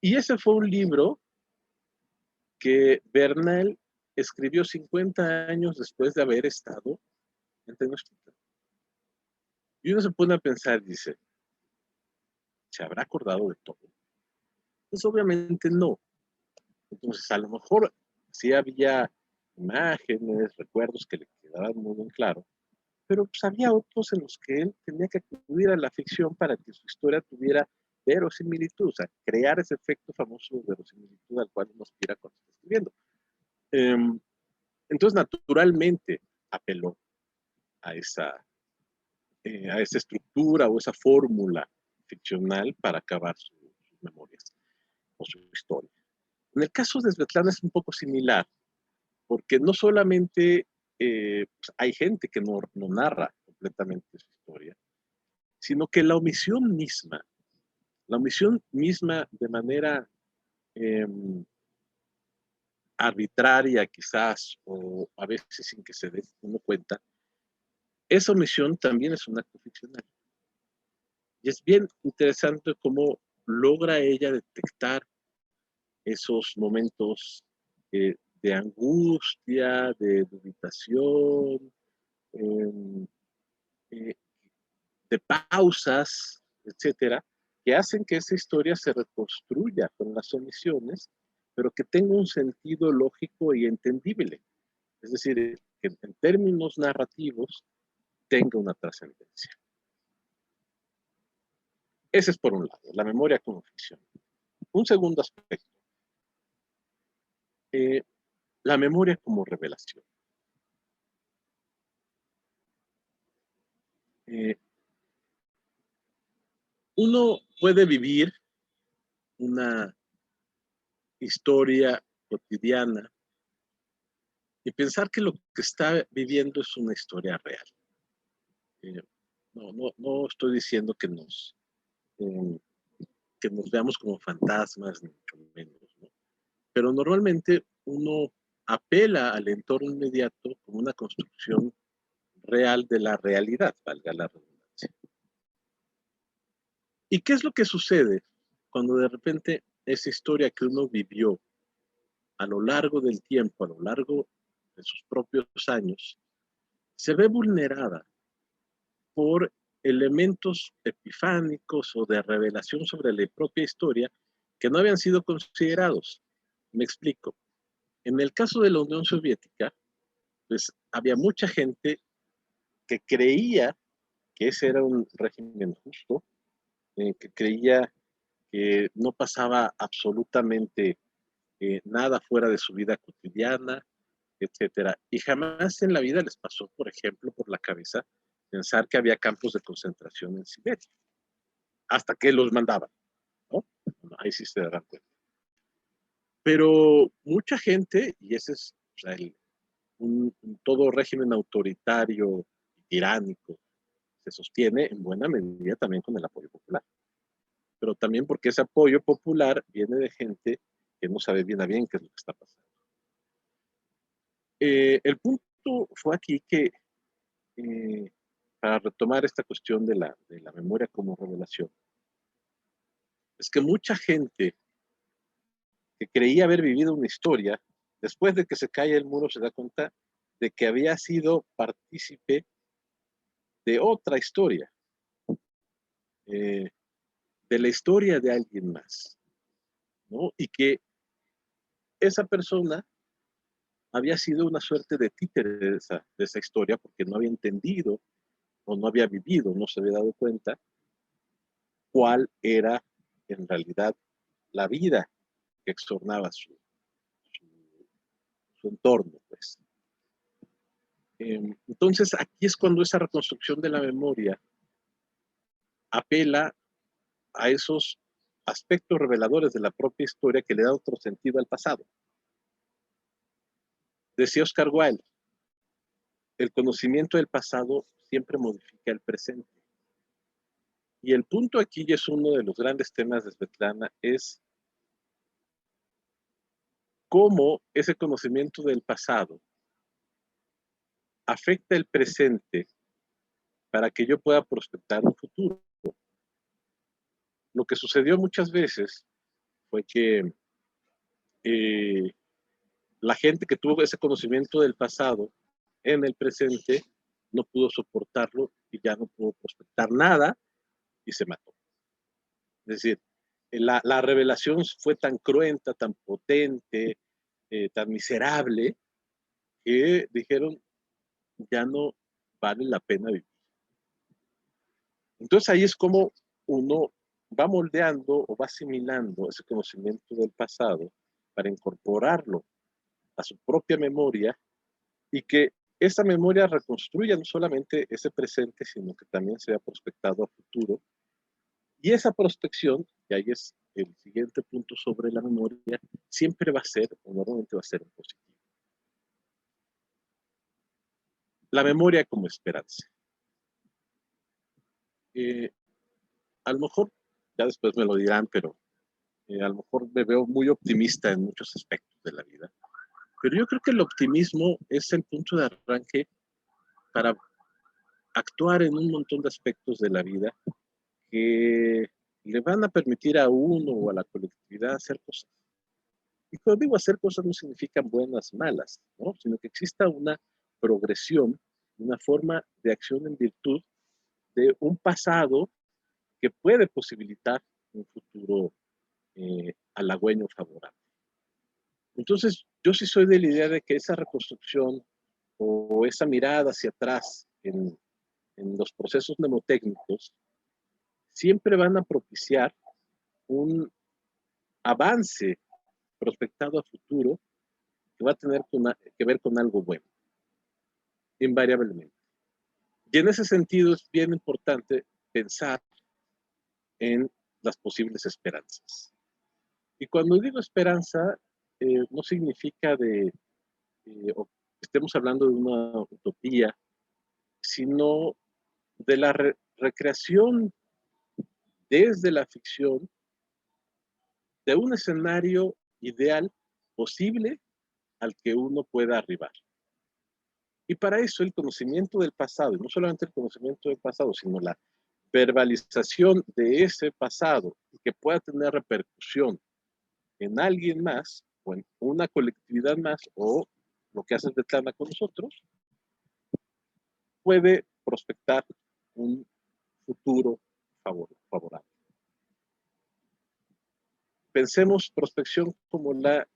Y ese fue un libro que Bernal escribió 50 años después de haber estado en Tenochtitlan. Y uno se pone a pensar, dice, ¿se habrá acordado de todo? Pues obviamente no. Entonces, a lo mejor sí había imágenes, recuerdos que le quedaban muy bien claro, pero pues había otros en los que él tenía que acudir a la ficción para que su historia tuviera verosimilitud, o sea, crear ese efecto famoso de verosimilitud al cual uno aspira cuando está escribiendo. Entonces, naturalmente, apeló a esa estructura o esa fórmula ficcional para acabar sus memorias o su historia. En el caso de Svetlana es un poco similar, porque no solamente pues hay gente que no narra completamente su historia, sino que la omisión misma de manera arbitraria quizás, o a veces sin que se dé uno cuenta, esa omisión también es un acto ficcional. Y es bien interesante cómo logra ella detectar esos momentos de angustia, de dubitación, de pausas, etcétera, que hacen que esa historia se reconstruya con las omisiones, pero que tenga un sentido lógico y entendible. Es decir, que en términos narrativos tenga una trascendencia. Ese es por un lado, la memoria como ficción. Un segundo aspecto, la memoria como revelación. Uno puede vivir una historia cotidiana y pensar que lo que está viviendo es una historia real. No estoy diciendo que nos veamos como fantasmas, ni mucho menos, ¿no? Pero normalmente uno apela al entorno inmediato como una construcción real de la realidad, valga la redundancia. ¿Y qué es lo que sucede cuando de repente esa historia que uno vivió a lo largo del tiempo, a lo largo de sus propios años, se ve vulnerada por elementos epifánicos o de revelación sobre la propia historia que no habían sido considerados? Me explico. En el caso de la Unión Soviética, pues había mucha gente que creía que ese era un régimen justo, que creía que no pasaba absolutamente nada fuera de su vida cotidiana, etcétera. Y jamás en la vida les pasó, por ejemplo, por la cabeza pensar que había campos de concentración en Siberia, hasta que los mandaban, ¿no? Bueno, ahí sí se darán cuenta. Pero mucha gente, y ese es, o sea, todo régimen autoritario y tiránico, se sostiene en buena medida también con el apoyo popular. Pero también porque ese apoyo popular viene de gente que no sabe bien a bien qué es lo que está pasando. El punto fue aquí que, para retomar esta cuestión de la memoria como revelación, es que mucha gente que creía haber vivido una historia, después de que se cae el muro se da cuenta de que había sido partícipe de otra historia, de la historia de alguien más, ¿no? Y que esa persona había sido una suerte de títere de esa historia porque no había entendido o no había vivido, no se había dado cuenta cuál era en realidad la vida que exornaba su entorno, pues. Entonces, aquí es cuando esa reconstrucción de la memoria apela a esos aspectos reveladores de la propia historia que le da otro sentido al pasado. Decía Oscar Wilde, el conocimiento del pasado siempre modifica el presente. Y el punto aquí, y es uno de los grandes temas de Svetlana, es cómo ese conocimiento del pasado afecta el presente para que yo pueda prospectar un futuro. Lo que sucedió muchas veces fue que la gente que tuvo ese conocimiento del pasado en el presente no pudo soportarlo y ya no pudo prospectar nada y se mató. Es decir, la revelación fue tan cruenta, tan potente, tan miserable, que dijeron, ya no vale la pena vivir. Entonces ahí es como uno va moldeando o va asimilando ese conocimiento del pasado para incorporarlo a su propia memoria y que esa memoria reconstruya no solamente ese presente, sino que también sea prospectado a futuro. Y esa prospección, y ahí es el siguiente punto sobre la memoria, siempre va a ser, o normalmente va a ser en positivo. La memoria como esperanza. A lo mejor, ya después me lo dirán, pero a lo mejor me veo muy optimista en muchos aspectos de la vida. Pero yo creo que el optimismo es el punto de arranque para actuar en un montón de aspectos de la vida que le van a permitir a uno o a la colectividad hacer cosas. Y cuando digo hacer cosas no significan buenas, malas, ¿no? Sino que exista una progresión, una forma de acción en virtud de un pasado que puede posibilitar un futuro halagüeño favorable. Entonces, yo sí soy de la idea de que esa reconstrucción o esa mirada hacia atrás en los procesos mnemotécnicos siempre van a propiciar un avance prospectado a futuro que va a tener que ver con algo bueno, invariablemente. Y en ese sentido es bien importante pensar en las posibles esperanzas. Y cuando digo esperanza, no significa estemos hablando de una utopía, sino de la recreación desde la ficción de un escenario ideal posible al que uno pueda arribar. Y para eso el conocimiento del pasado, y no solamente el conocimiento del pasado, sino la verbalización de ese pasado y que pueda tener repercusión en alguien más o en una colectividad más o lo que hace Svetlana con nosotros, puede prospectar un futuro favorable. Pensemos prospección como la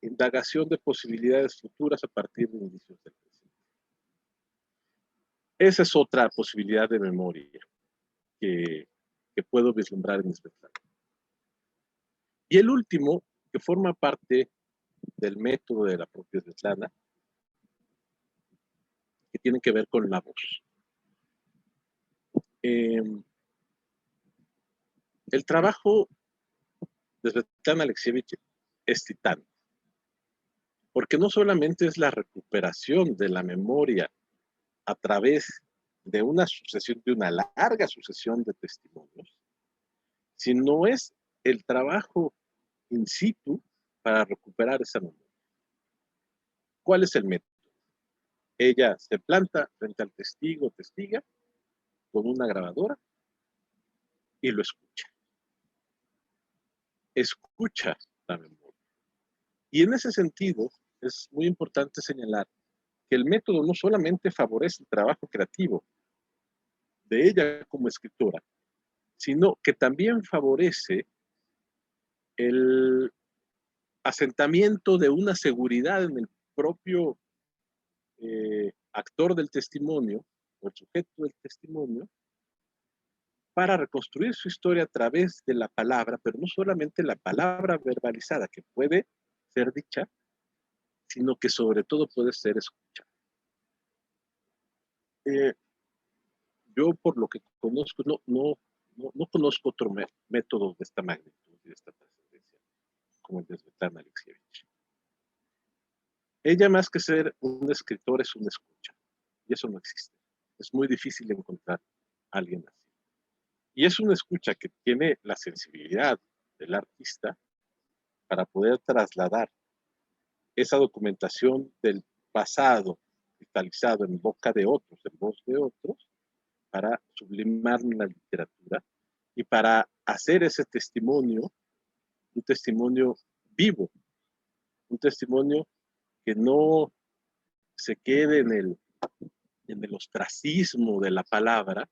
indagación de posibilidades futuras a partir de indicios del presente. Esa es otra posibilidad de memoria que puedo vislumbrar en Svetlana. Y el último, que forma parte del método de la propia Svetlana, que tiene que ver con la voz. El trabajo de Svetlana Alexievich es titánico, porque no solamente es la recuperación de la memoria a través de una larga sucesión de testimonios, sino es el trabajo in situ para recuperar esa memoria. ¿Cuál es el método? Ella se planta frente al testigo o testiga con una grabadora y lo escucha. Escucha la memoria. Y en ese sentido, es muy importante señalar que el método no solamente favorece el trabajo creativo de ella como escritora, sino que también favorece el asentamiento de una seguridad en el propio actor del testimonio o el sujeto del testimonio para reconstruir su historia a través de la palabra, pero no solamente la palabra verbalizada que puede ser dicha, sino que sobre todo puede ser escuchada. Yo por lo que conozco, no conozco otro método de esta magnitud y de esta trascendencia como el de Svetlana Alexievich. Ella, más que ser un escritor, es una escucha. Y eso no existe. Es muy difícil encontrar a alguien así. Y es una escucha que tiene la sensibilidad del artista para poder trasladar esa documentación del pasado cristalizado en boca de otros, en voz de otros, para sublimar la literatura y para hacer ese testimonio un testimonio vivo, un testimonio que no se quede en el ostracismo de la palabra,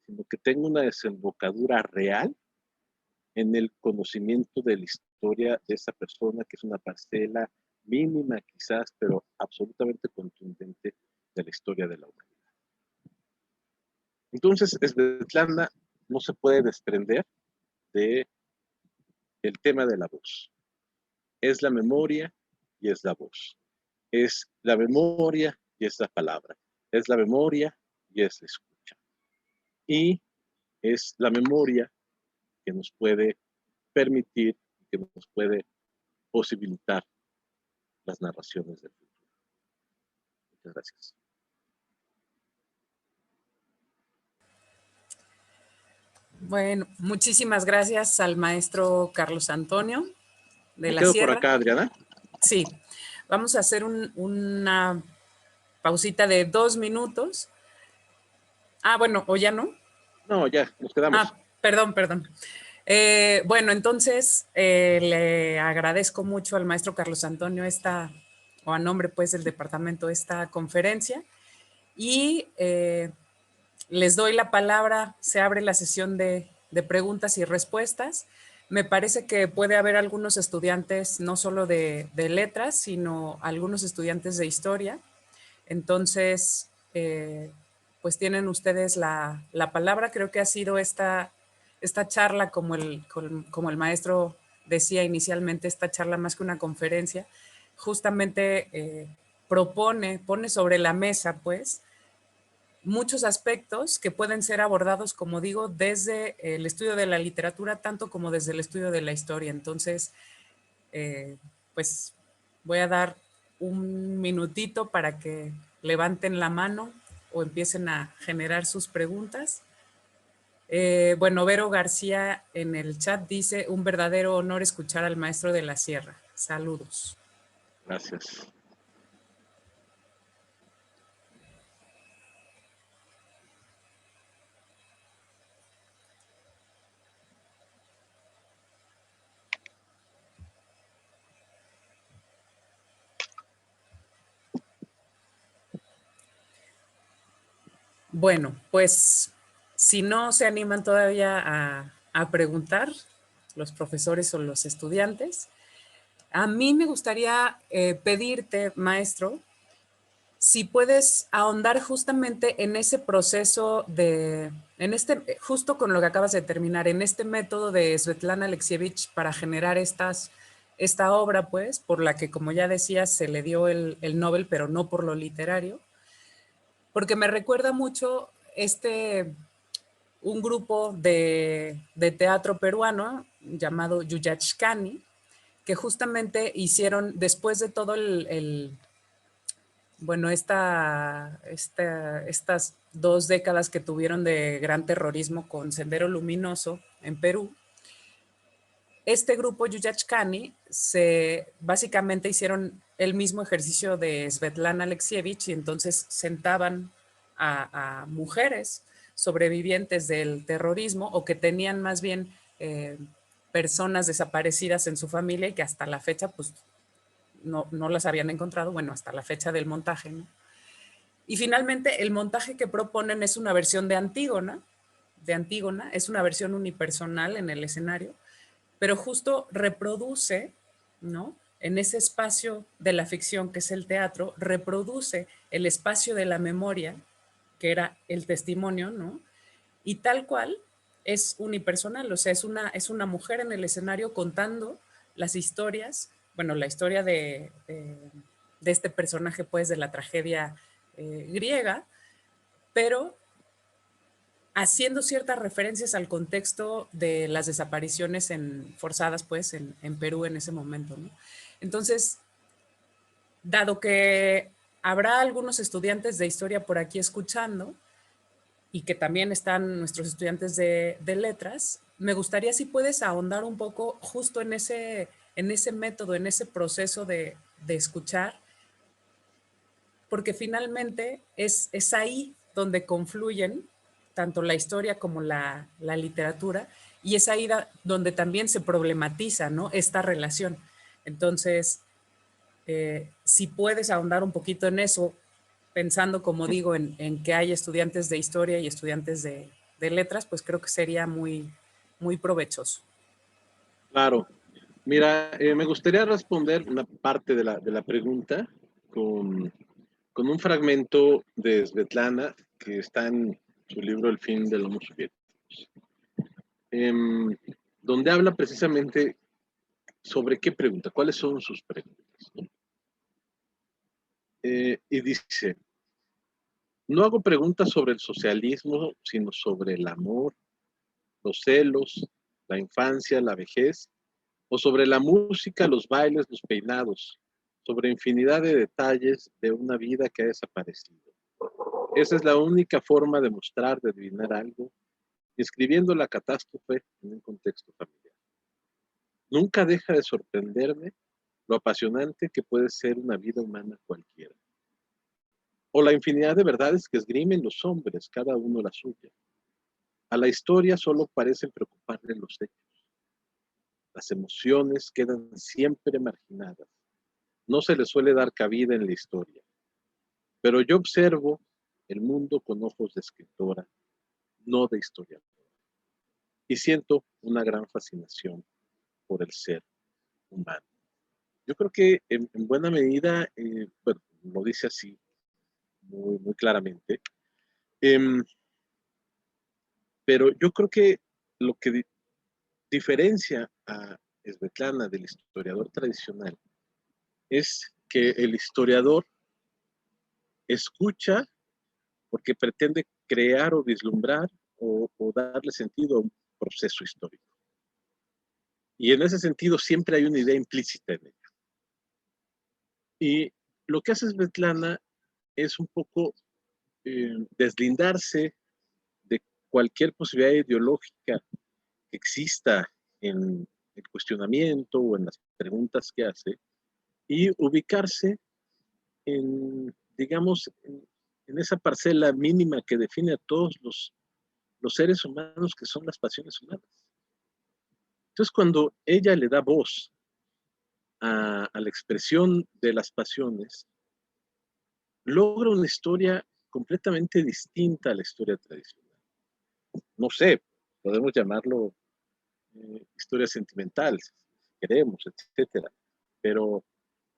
sino que tenga una desembocadura real en el conocimiento de la historia de esa persona, que es una parcela mínima quizás, pero absolutamente contundente de la historia de la humanidad. Entonces, Svetlana no se puede desprender del tema de la voz. Es la memoria y es la voz. Es la memoria y es la palabra. Es la memoria y es la escucha. Y es la memoria que nos puede permitir, que nos puede posibilitar las narraciones del futuro. Muchas gracias. Bueno, muchísimas gracias al maestro Carlos Antonio de la ¿Me quedo por Sierra. acá, Adriana? Sí, vamos a hacer una pausita de 2 minutos. Ah, bueno, ¿o ya no? No, ya, nos quedamos. Ah, perdón. Bueno, entonces le agradezco mucho al maestro Carlos Antonio o a nombre pues del departamento, esta conferencia y les doy la palabra, se abre la sesión de preguntas y respuestas. Me parece que puede haber algunos estudiantes, no solo de letras, sino algunos estudiantes de historia. Entonces, pues tienen ustedes la palabra. Creo que ha sido esta charla, como el maestro decía inicialmente, esta charla más que una conferencia, justamente pone sobre la mesa, pues, muchos aspectos que pueden ser abordados, como digo, desde el estudio de la literatura, tanto como desde el estudio de la historia. Entonces, pues voy a dar un minutito para que levanten la mano o empiecen a generar sus preguntas. Bueno, Vero García en el chat dice, un verdadero honor escuchar al maestro de la Sierra. Saludos. Gracias. Bueno, pues si no se animan todavía a preguntar los profesores o los estudiantes, a mí me gustaría pedirte, maestro, si puedes ahondar justamente en ese proceso justo con lo que acabas de terminar, en este método de Svetlana Alexievich para generar esta obra, pues, por la que, como ya decías, se le dio el Nobel, pero no por lo literario. porque me recuerda mucho un grupo de teatro peruano llamado Yuyachkani, que justamente hicieron, después de todo bueno, estas 2 décadas que tuvieron de gran terrorismo con Sendero Luminoso en Perú, este grupo Yuyachkani básicamente hicieron el mismo ejercicio de Svetlana Alexievich y entonces sentaban a mujeres sobrevivientes del terrorismo o que tenían más bien personas desaparecidas en su familia y que hasta la fecha pues no las habían encontrado, bueno, hasta la fecha del montaje, ¿no? Y finalmente el montaje que proponen es una versión de Antígona, es una versión unipersonal en el escenario, pero justo reproduce, ¿no? En ese espacio de la ficción que es el teatro, reproduce el espacio de la memoria, que era el testimonio, ¿no? Y tal cual es unipersonal, o sea, es una mujer en el escenario contando las historias, bueno, la historia de este personaje, pues, de la tragedia griega, pero haciendo ciertas referencias al contexto de las desapariciones forzadas, pues, en Perú en ese momento, ¿no? Entonces, dado que habrá algunos estudiantes de historia por aquí escuchando, y que también están nuestros estudiantes de letras, me gustaría si puedes ahondar un poco justo en ese método, en ese proceso de escuchar, porque finalmente es ahí donde confluyen tanto la historia como la literatura, y es ahí donde también se problematiza, ¿no?, esta relación. Entonces, si puedes ahondar un poquito en eso, pensando, como digo, en que hay estudiantes de historia y estudiantes de letras, pues creo que sería muy, muy provechoso. Claro. Mira, me gustaría responder una parte de la pregunta con un fragmento de Svetlana que está en su libro El fin de los Homo soviéticos, donde habla precisamente sobre qué pregunta, cuáles son sus preguntas, ¿no? Y dice, no hago preguntas sobre el socialismo, sino sobre el amor, los celos, la infancia, la vejez, o sobre la música, los bailes, los peinados, sobre infinidad de detalles de una vida que ha desaparecido. Esa es la única forma de mostrar, de adivinar algo, escribiendo la catástrofe en un contexto familiar. Nunca deja de sorprenderme lo apasionante que puede ser una vida humana cualquiera. O la infinidad de verdades que esgrimen los hombres, cada uno la suya. A la historia solo parecen preocuparle los hechos. Las emociones quedan siempre marginadas. No se les suele dar cabida en la historia. Pero yo observo el mundo con ojos de escritora, no de historiadora. Y siento una gran fascinación por el ser humano. Yo creo que en buena medida, bueno, lo dice así, muy, muy claramente, pero yo creo que lo que diferencia a Svetlana del historiador tradicional es que el historiador escucha porque pretende crear o vislumbrar o darle sentido a un proceso histórico. Y en ese sentido siempre hay una idea implícita en ella. Y lo que hace Svetlana es un poco deslindarse de cualquier posibilidad ideológica que exista en el cuestionamiento o en las preguntas que hace y ubicarse en, digamos, en esa parcela mínima que define a todos los seres humanos, que son las pasiones humanas. Entonces, cuando ella le da voz a la expresión de las pasiones, logra una historia completamente distinta a la historia tradicional. No sé, podemos llamarlo historia sentimental, si queremos, etcétera. Pero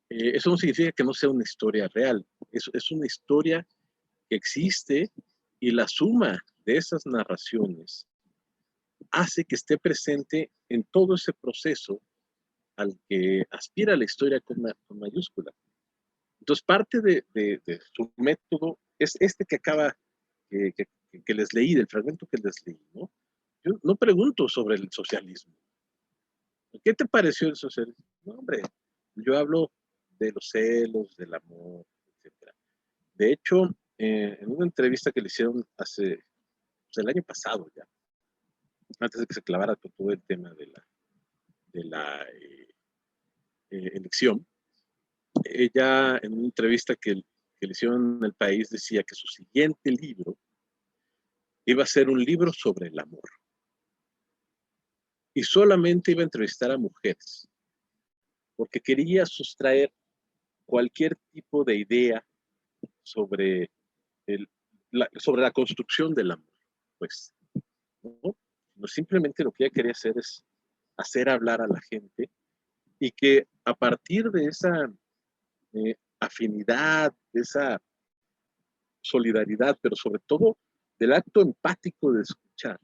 eso no significa que no sea una historia real. Es una historia que existe y la suma de esas narraciones hace que esté presente en todo ese proceso al que aspira la historia con mayúscula. Entonces, parte de su método es este que acaba, que les leí, del fragmento que les leí, ¿no? Yo no pregunto sobre el socialismo. ¿Qué te pareció el socialismo? No, hombre, yo hablo de los celos, del amor, etc. De hecho, en una entrevista que le hicieron hace, pues, el año pasado ya, antes de que se clavara con todo el tema de la elección, ella en una entrevista que le hicieron en El País decía que su siguiente libro iba a ser un libro sobre el amor. Y solamente iba a entrevistar a mujeres, porque quería sustraer cualquier tipo de idea sobre, sobre la construcción del amor. Pues, ¿no? No, simplemente lo que ella quería hacer es hacer hablar a la gente y que a partir de esa afinidad, de esa solidaridad, pero sobre todo del acto empático de escuchar,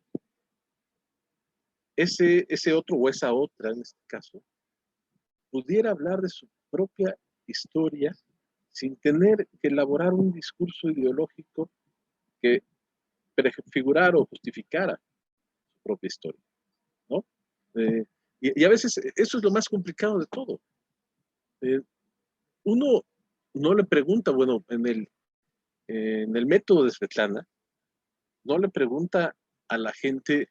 ese otro o esa otra, en este caso, pudiera hablar de su propia historia sin tener que elaborar un discurso ideológico que prefigurara o justificara su propia historia, ¿no? Y a veces eso es lo más complicado de todo. Uno no le pregunta, bueno, en el método de Svetlana, no le pregunta a la gente,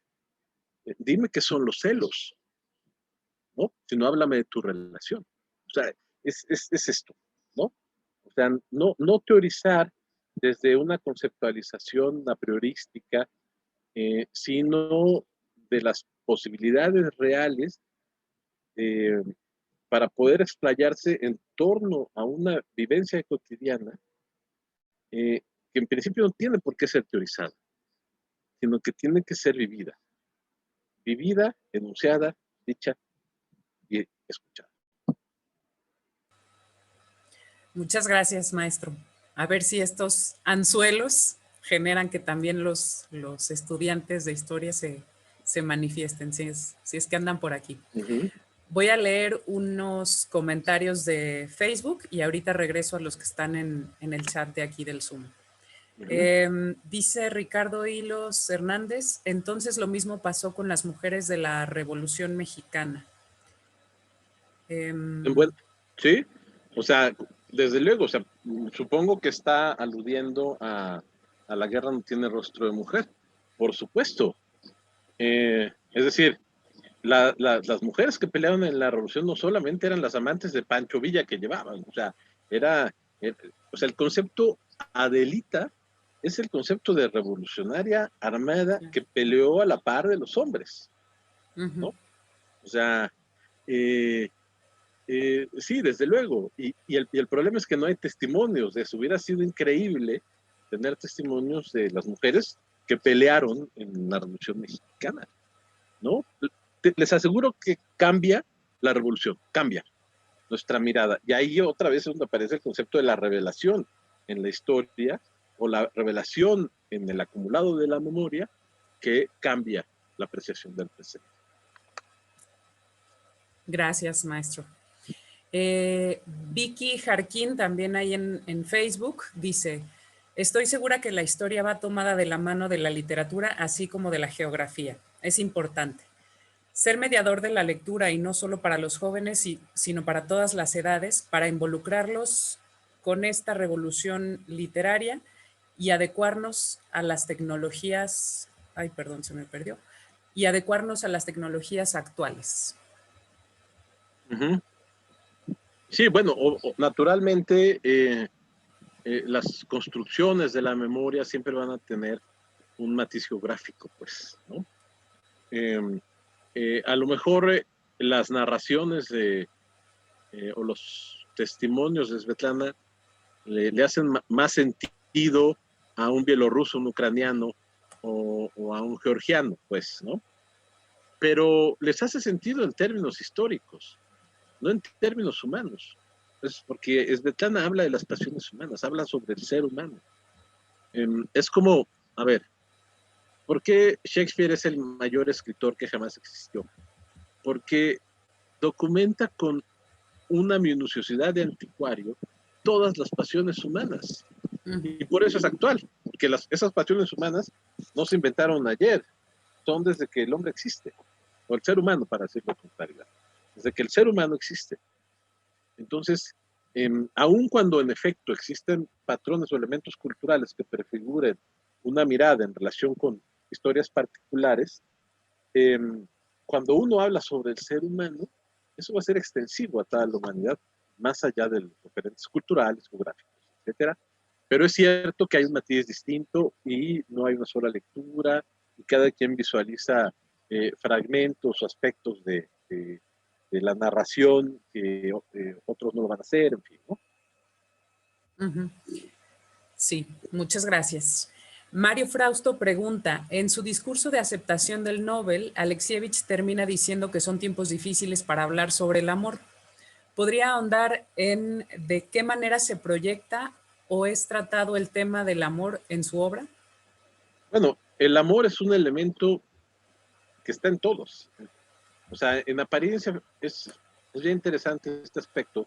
dime qué son los celos, ¿no? Sino háblame de tu relación. O sea, es esto, ¿no? O sea, no teorizar desde una conceptualización a priorística, sino de las posibilidades reales eh, para poder explayarse en torno a una vivencia cotidiana que en principio no tiene por qué ser teorizada, sino que tiene que ser vivida. Vivida, enunciada, dicha y escuchada. Muchas gracias, maestro. A ver si estos anzuelos generan que también los estudiantes de historia se manifiesten, si es que andan por aquí. Voy a leer unos comentarios de Facebook y ahorita regreso a los que están en el chat de aquí del Zoom. Dice Ricardo Hilos Hernández, entonces lo mismo pasó con las mujeres de la Revolución Mexicana. Bueno, sí, o sea, desde luego, o sea, supongo que está aludiendo a La guerra no tiene rostro de mujer, por supuesto. Es decir, las mujeres que pelearon en la revolución no solamente eran las amantes de Pancho Villa que llevaban, o sea, o sea, el concepto Adelita es el concepto de revolucionaria armada que peleó a la par de los hombres, ¿no? O sea, sí, desde luego. Y el problema es que no hay testimonios de eso. Hubiera sido increíble tener testimonios de las mujeres que pelearon en la Revolución Mexicana, ¿no? Les aseguro que cambia la revolución, cambia nuestra mirada. Y ahí otra vez es donde aparece el concepto de la revelación en la historia o la revelación en el acumulado de la memoria que cambia la apreciación del presente. Gracias, maestro. Vicky Jarquín, también ahí en Facebook, dice, estoy segura que la historia va tomada de la mano de la literatura, así como de la geografía. Es importante. Ser mediador de la lectura y no solo para los jóvenes, sino para todas las edades, para involucrarlos con esta revolución literaria y adecuarnos a las tecnologías, ay, perdón, se me perdió, y adecuarnos a las tecnologías actuales. Sí, bueno, naturalmente las construcciones de la memoria siempre van a tener un matiz geográfico, pues, ¿no? A lo mejor las narraciones o los testimonios de Svetlana le hacen más sentido a un bielorruso, un ucraniano o a un georgiano, pues, ¿no? Pero les hace sentido en términos históricos, no en términos humanos. Es porque Svetlana habla de las pasiones humanas, habla sobre el ser humano. Es como, a ver, ¿por qué Shakespeare es el mayor escritor que jamás existió? Porque documenta con una minuciosidad de anticuario todas las pasiones humanas. Y por eso es actual, porque esas pasiones humanas no se inventaron ayer, son desde que el hombre existe, o el ser humano, para decirlo con claridad, desde que el ser humano existe. Entonces, aun cuando en efecto existen patrones o elementos culturales que prefiguren una mirada en relación con historias particulares, cuando uno habla sobre el ser humano, eso va a ser extensivo a toda la humanidad, más allá de los referentes culturales, geográficos, etcétera. Pero es cierto que hay un matiz distinto y no hay una sola lectura, y cada quien visualiza fragmentos o aspectos de la narración que otros no lo van a hacer, en fin, ¿no? Sí, muchas gracias. Mario Frausto pregunta, en su discurso de aceptación del Nobel, Alexievich termina diciendo que son tiempos difíciles para hablar sobre el amor. ¿Podría ahondar en de qué manera se proyecta o es tratado el tema del amor en su obra? Bueno, el amor es un elemento que está en todos. O sea, en apariencia es bien interesante este aspecto,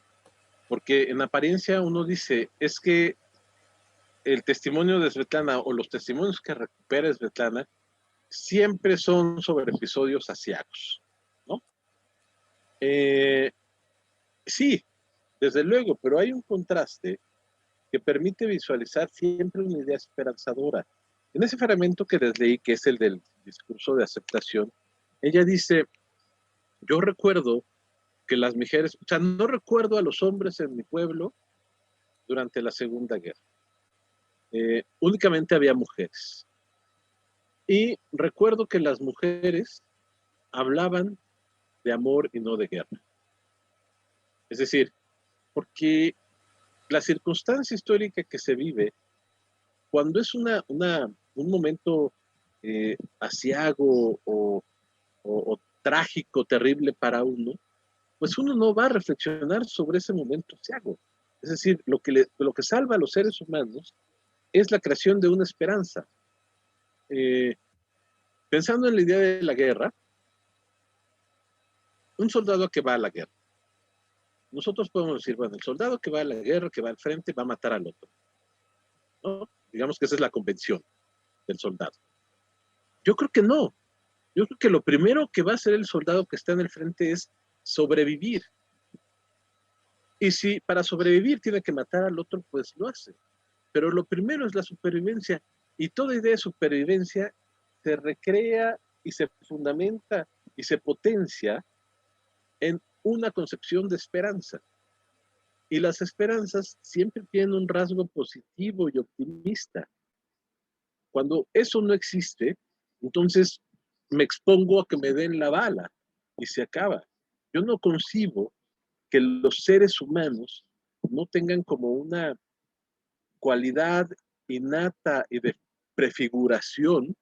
porque en apariencia uno dice, es que el testimonio de Svetlana o los testimonios que recupera Svetlana siempre son sobre episodios asiagos, ¿no? Sí, desde luego, pero hay un contraste que permite visualizar siempre una idea esperanzadora. En ese fragmento que les leí, que es el del discurso de aceptación, ella dice, yo recuerdo que las mujeres, o sea, no recuerdo a los hombres en mi pueblo durante la Segunda Guerra. Únicamente había mujeres. Y recuerdo que las mujeres hablaban de amor y no de guerra. Es decir, porque la circunstancia histórica que se vive, cuando es un momento asiago o trágico, terrible para uno, pues uno no va a reflexionar sobre ese momento asiago. Es decir, lo que salva a los seres humanos es la creación de una esperanza. Pensando en la idea de la guerra, un soldado que va a la guerra, nosotros podemos decir, bueno, el soldado que va a la guerra, que va al frente, va a matar al otro, ¿no? Digamos que esa es la convención del soldado. Yo creo que no. Yo creo que lo primero que va a hacer el soldado que está en el frente es sobrevivir. Y si para sobrevivir tiene que matar al otro, pues lo hace. Pero lo primero es la supervivencia. Y toda idea de supervivencia se recrea y se fundamenta y se potencia en una concepción de esperanza. Y las esperanzas siempre tienen un rasgo positivo y optimista. Cuando eso no existe, entonces me expongo a que me den la bala y se acaba. Yo no concibo que los seres humanos no tengan como una cualidad innata y de prefiguración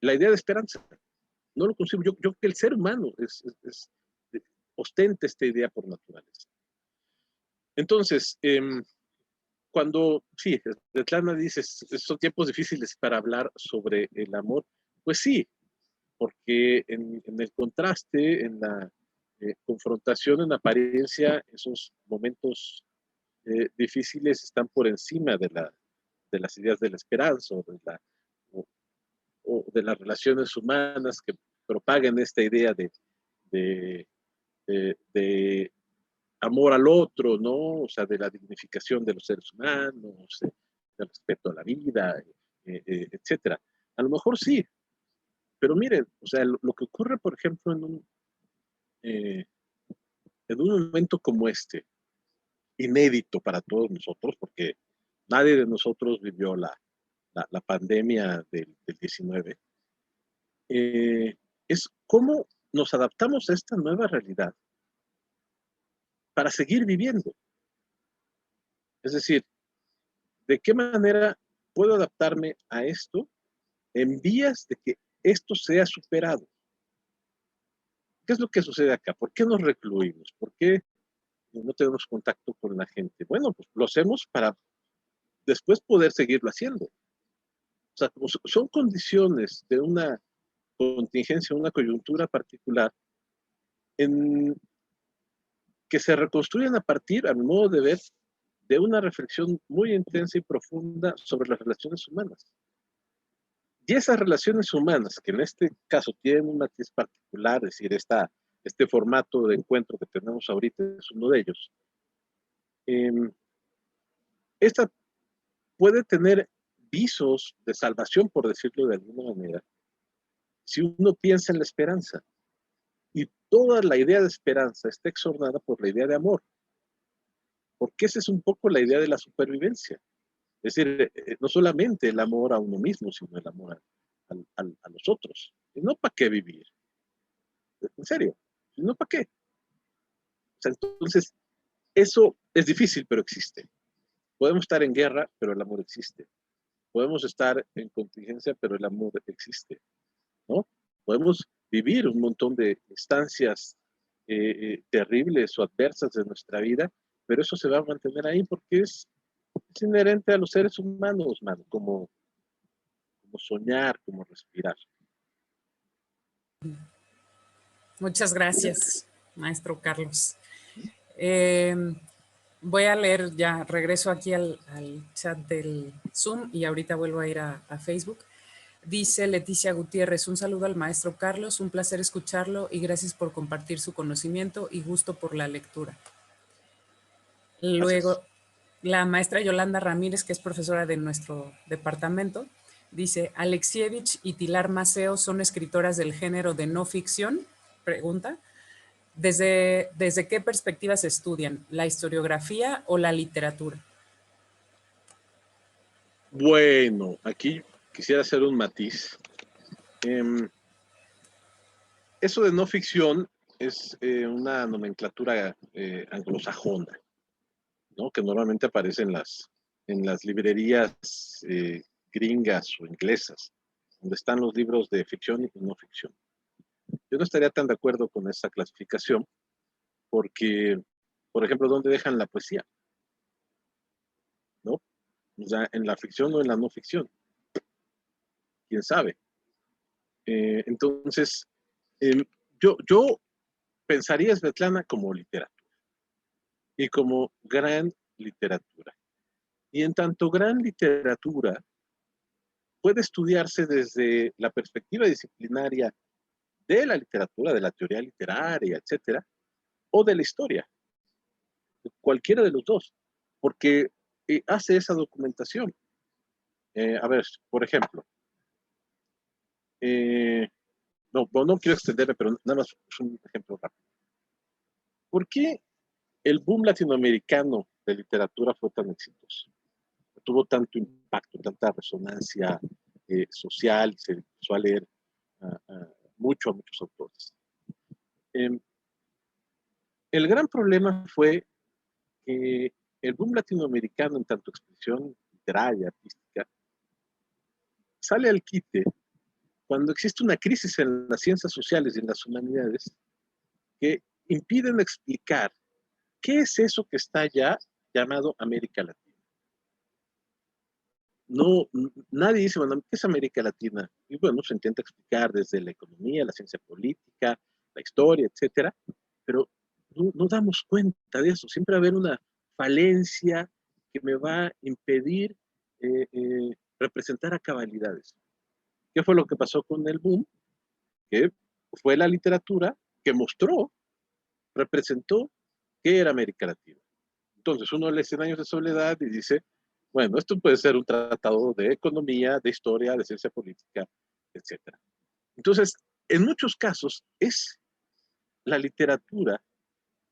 la idea de esperanza. No lo concibo. Yo creo que el ser humano ostenta esta idea por naturaleza. Entonces, cuando, sí, Svetlana dice, son tiempos difíciles para hablar sobre el amor, pues sí, porque en el contraste, en la confrontación en apariencia, esos momentos difíciles están por encima de las ideas de la esperanza o de las relaciones humanas que propagan esta idea de, de amor al otro, ¿no? O sea, de la dignificación de los seres humanos, del respeto a la vida, etcétera. A lo mejor sí, pero miren, o sea, lo que ocurre, por ejemplo, en un momento como este, inédito para todos nosotros, porque nadie de nosotros vivió la pandemia del 19, es cómo nos adaptamos a esta nueva realidad para seguir viviendo. Es decir, ¿de qué manera puedo adaptarme a esto en vías de que esto sea superado? ¿Qué es lo que sucede acá? ¿Por qué nos recluimos? ¿Por qué no tenemos contacto con la gente? Bueno, pues lo hacemos para después poder seguirlo haciendo. O sea, como son condiciones de una contingencia, una coyuntura particular, en que se reconstruyen a partir, a mi modo de ver, de una reflexión muy intensa y profunda sobre las relaciones humanas. Y esas relaciones humanas, que en este caso tienen un matiz particular, es decir, este formato de encuentro que tenemos ahorita es uno de ellos, esta puede tener visos de salvación, por decirlo de alguna manera, si uno piensa en la esperanza. Y toda la idea de esperanza está exornada por la idea de amor, porque esa es un poco la idea de la supervivencia. Es decir, no solamente el amor a uno mismo, sino el amor a los otros. Y no para qué vivir. En serio, no para qué. O sea, entonces, eso es difícil, pero existe. Podemos estar en guerra, pero el amor existe. Podemos estar en contingencia, pero el amor existe, ¿no? Podemos vivir un montón de instancias terribles o adversas de nuestra vida, pero eso se va a mantener ahí porque es inherente a los seres humanos, mano, como soñar, como respirar. Muchas gracias, maestro Carlos. Voy a leer ya, regreso aquí al chat del Zoom y ahorita vuelvo a ir a Facebook. Dice Leticia Gutiérrez, un saludo al maestro Carlos, un placer escucharlo y gracias por compartir su conocimiento y gusto por la lectura. Luego, Gracias. la maestra Yolanda Ramírez, que es profesora de nuestro departamento, dice, ¿Alexievich y Pilar Maceo son escritoras del género de no ficción? Pregunta. ¿Desde qué perspectivas estudian? ¿La historiografía o la literatura? Bueno, aquí quisiera hacer un matiz. Eso de no ficción es una nomenclatura anglosajona, ¿no? Que normalmente aparece en las librerías gringas o inglesas, donde están los libros de ficción y no ficción. Yo no estaría tan de acuerdo con esa clasificación porque, por ejemplo, ¿dónde dejan la poesía? ¿No? O sea, en la ficción o en la no ficción. ¿Quién sabe? Entonces, eh, yo pensaría Svetlana como literatura y como gran literatura. Y en tanto gran literatura puede estudiarse desde la perspectiva disciplinaria de la literatura, de la teoría literaria, etcétera, o de la historia, cualquiera de los dos, porque hace esa documentación. A ver, por ejemplo, no quiero extenderme, pero nada más es un ejemplo rápido. ¿Por qué el boom latinoamericano de literatura fue tan exitoso? Tuvo tanto impacto, tanta resonancia social, se empezó a leer mucho a muchos autores. El gran problema fue que el boom latinoamericano en tanto expresión literaria, artística, sale al quite cuando existe una crisis en las ciencias sociales y en las humanidades que impiden explicar qué es eso que está ya llamado América Latina. No, nadie dice, bueno, ¿qué es América Latina? Y bueno, se intenta explicar desde la economía, la ciencia política, la historia, etcétera, pero no damos cuenta de eso. Siempre va a haber una falencia que me va a impedir representar a cabalidades. ¿Qué fue lo que pasó con el boom? Que fue la literatura que mostró, representó qué era América Latina. Entonces uno lee 100 años de soledad y dice, bueno, esto puede ser un tratado de economía, de historia, de ciencia política, etc. Entonces, en muchos casos es la literatura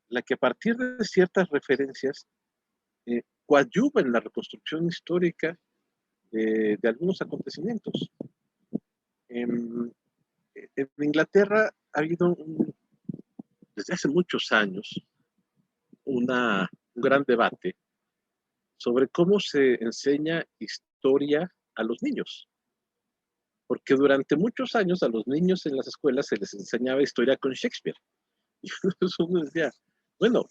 la que a partir de ciertas referencias coadyuva en la reconstrucción histórica de algunos acontecimientos. En Inglaterra ha habido, desde hace muchos años, un gran debate sobre cómo se enseña historia a los niños. Porque durante muchos años a los niños en las escuelas se les enseñaba historia con Shakespeare. Y uno decía, bueno,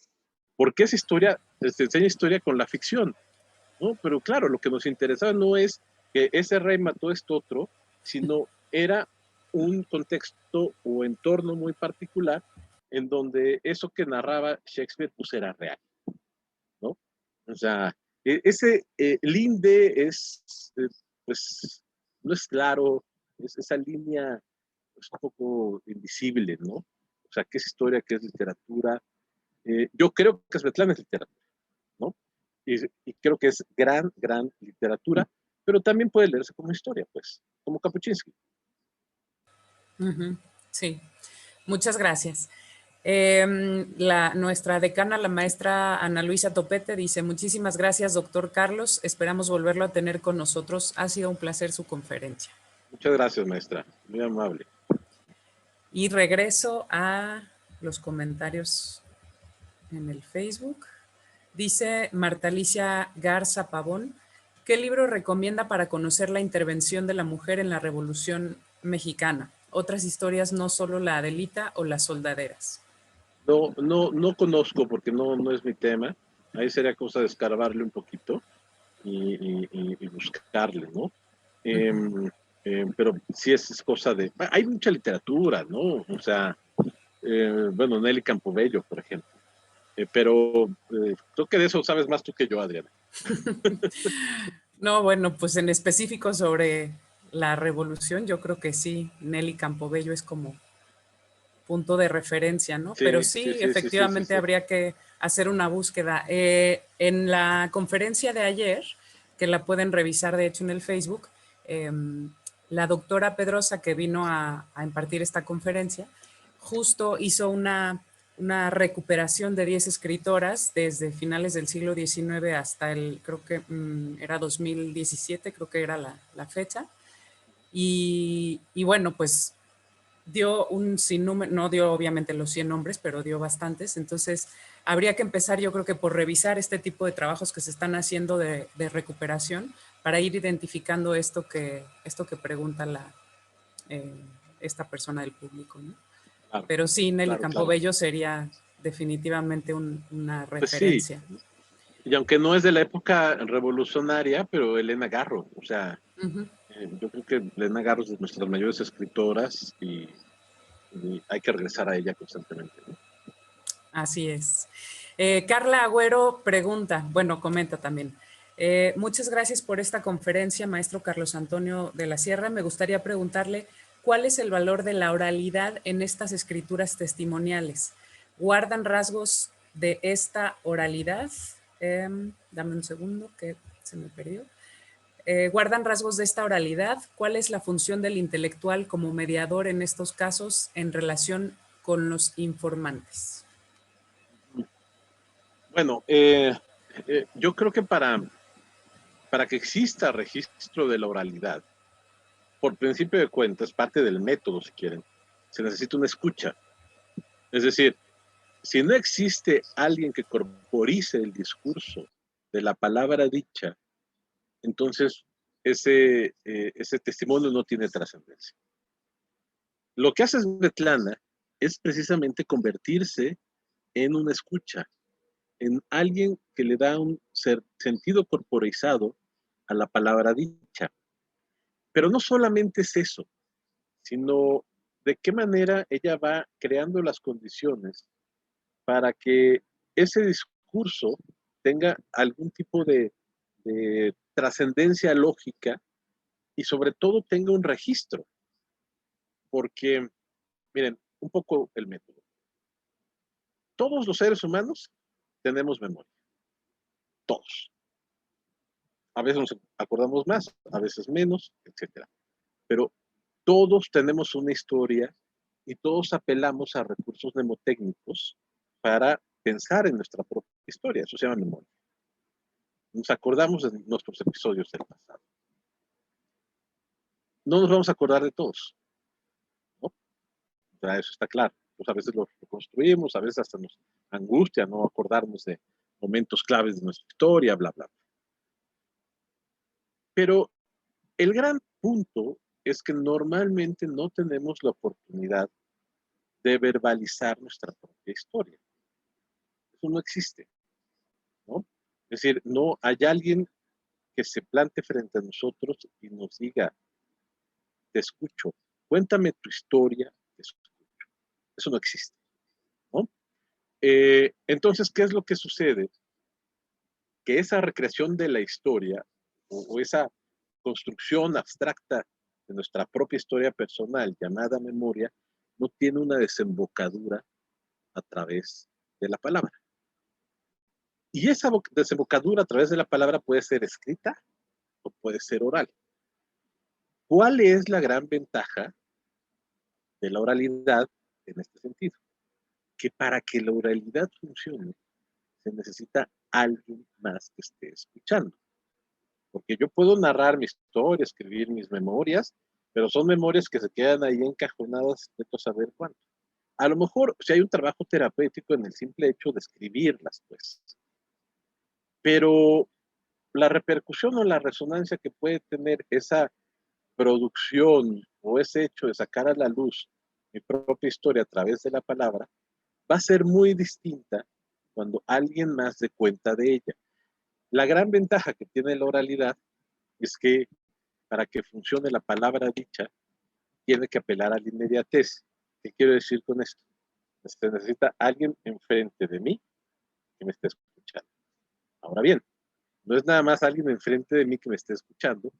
¿por qué esa historia, se enseña historia con la ficción? ¿No? Pero claro, lo que nos interesaba no es que ese rey mató a este otro, sino era un contexto o entorno muy particular en donde eso que narraba Shakespeare pues era real, ¿no? O sea, ese linde es, pues, no es claro, es esa línea es un poco invisible, ¿no? O sea, ¿qué es historia, qué es literatura? Yo creo que Svetlana es literatura, ¿no? Y creo que es gran, gran literatura, pero también puede leerse como historia, pues, como Kapuscinski. Ujú, sí, muchas gracias. Nuestra decana, la maestra Ana Luisa Topete, dice: muchísimas gracias, doctor Carlos. Esperamos volverlo a tener con nosotros. Ha sido un placer su conferencia. Muchas gracias, maestra. Muy amable. Y regreso a los comentarios en el Facebook. Dice Marta Alicia Garza Pavón: ¿qué libro recomienda para conocer la intervención de la mujer en la Revolución Mexicana? Otras historias, no solo la Adelita o las soldaderas. No conozco porque no es mi tema. Ahí sería cosa de escarbarle un poquito y buscarle, ¿no? Eh, pero sí es cosa de... Hay mucha literatura, ¿no? O sea, bueno, Nelly Campobello, por ejemplo. Pero creo que de eso sabes más tú que yo, Adriana. No, bueno, pues en específico sobre la revolución, yo creo que sí, Nelly Campobello es como punto de referencia, ¿no? Pero Sí, sí, sí, sí, sí, sí, sí, efectivamente sí. habría que hacer una búsqueda. En la conferencia de ayer, que la pueden revisar de hecho en el Facebook, eh, la doctora Pedrosa, que vino a impartir esta conferencia, justo hizo una recuperación de 10 escritoras desde finales del siglo XIX hasta creo que era 2017, creo que era la fecha. Y bueno, pues dio un sinnúmero, no dio obviamente los 100 nombres, pero dio bastantes. Entonces, habría que empezar, yo creo que por revisar este tipo de trabajos que se están haciendo de recuperación para ir identificando esto que pregunta eh, esta persona del público, ¿no? Claro, Pero sí, Nelly claro, claro. Campobello sería definitivamente una Pues sí, referencia. y aunque no es de la época revolucionaria, pero Elena Garro, o sea, Uh -huh. yo creo que Elena Garro es de nuestras mayores escritoras y hay que regresar a ella constantemente, ¿no? Así es. Carla Agüero pregunta, bueno, comenta también. Muchas gracias por esta conferencia, maestro Carlos Antonio de la Sierra. Me gustaría preguntarle cuál es el valor de la oralidad en estas escrituras testimoniales. ¿Guardan rasgos de esta oralidad? Dame un segundo que se me perdió. ¿Guardan rasgos de esta oralidad? ¿Cuál es la función del intelectual como mediador en estos casos en relación con los informantes? Bueno, yo creo que para que exista registro de la oralidad, por principio de cuentas, parte del método, si quieren, se necesita una escucha. Es decir, si no existe alguien que corporice el discurso de la palabra dicha, entonces ese testimonio no tiene trascendencia. Lo que hace Svetlana es precisamente convertirse en una escucha, en alguien que le da un sentido corporizado a la palabra dicha. Pero no solamente es eso, sino de qué manera ella va creando las condiciones para que ese discurso tenga algún tipo de trascendencia lógica y sobre todo tenga un registro. Porque, miren, un poco el método. Todos los seres humanos tenemos memoria, todos. A veces nos acordamos más, a veces menos, etcétera. Pero todos tenemos una historia y todos apelamos a recursos mnemotécnicos para pensar en nuestra propia historia. Eso se llama memoria. Nos acordamos de nuestros episodios del pasado. No nos vamos a acordar de todos, ¿no? O sea, eso está claro. Pues a veces lo reconstruimos, a veces hasta nos angustia no acordarnos de momentos claves de nuestra historia, bla, bla. Pero el gran punto es que normalmente no tenemos la oportunidad de verbalizar nuestra propia historia. Eso no existe, ¿no? Es decir, no hay alguien que se plante frente a nosotros y nos diga, te escucho, cuéntame tu historia, te escucho. Eso no existe, ¿no? Entonces, ¿qué es lo que sucede? que esa recreación de la historia o esa construcción abstracta de nuestra propia historia personal llamada memoria no tiene una desembocadura a través de la palabra. Y esa desembocadura a través de la palabra puede ser escrita o puede ser oral. ¿Cuál es la gran ventaja de la oralidad en este sentido? Que para que la oralidad funcione, se necesita alguien más que esté escuchando. Porque yo puedo narrar mi historia, escribir mis memorias, pero son memorias que se quedan ahí encajonadas de saber cuánto. A lo mejor si hay un trabajo terapéutico en el simple hecho de escribirlas, pues. Pero la repercusión o la resonancia que puede tener esa producción o ese hecho de sacar a la luz mi propia historia a través de la palabra va a ser muy distinta cuando alguien más dé cuenta de ella. La gran ventaja que tiene la oralidad es que para que funcione la palabra dicha, tiene que apelar a la inmediatez. ¿Qué quiero decir con esto? Se necesita alguien enfrente de mí que me esté escuchando. Ahora bien, no es nada más alguien enfrente de mí que me esté escuchando,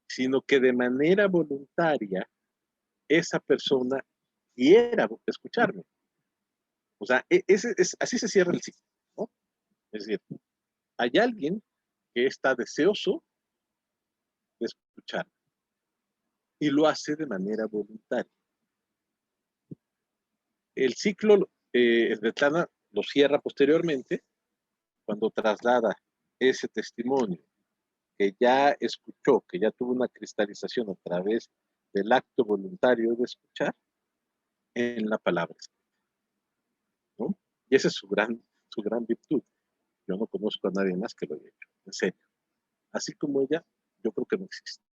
sino que de manera voluntaria esa persona quiera escucharme. O sea, así se cierra el ciclo, ¿no? Es decir, hay alguien que está deseoso de escuchar y lo hace de manera voluntaria. El ciclo, Svetlana lo cierra posteriormente cuando traslada ese testimonio que ya escuchó, que ya tuvo una cristalización a través del acto voluntario de escuchar en la palabra, ¿no? Y esa es su gran virtud. Yo no conozco a nadie más que lo haya hecho, en serio. Así como ella, yo creo que no existe.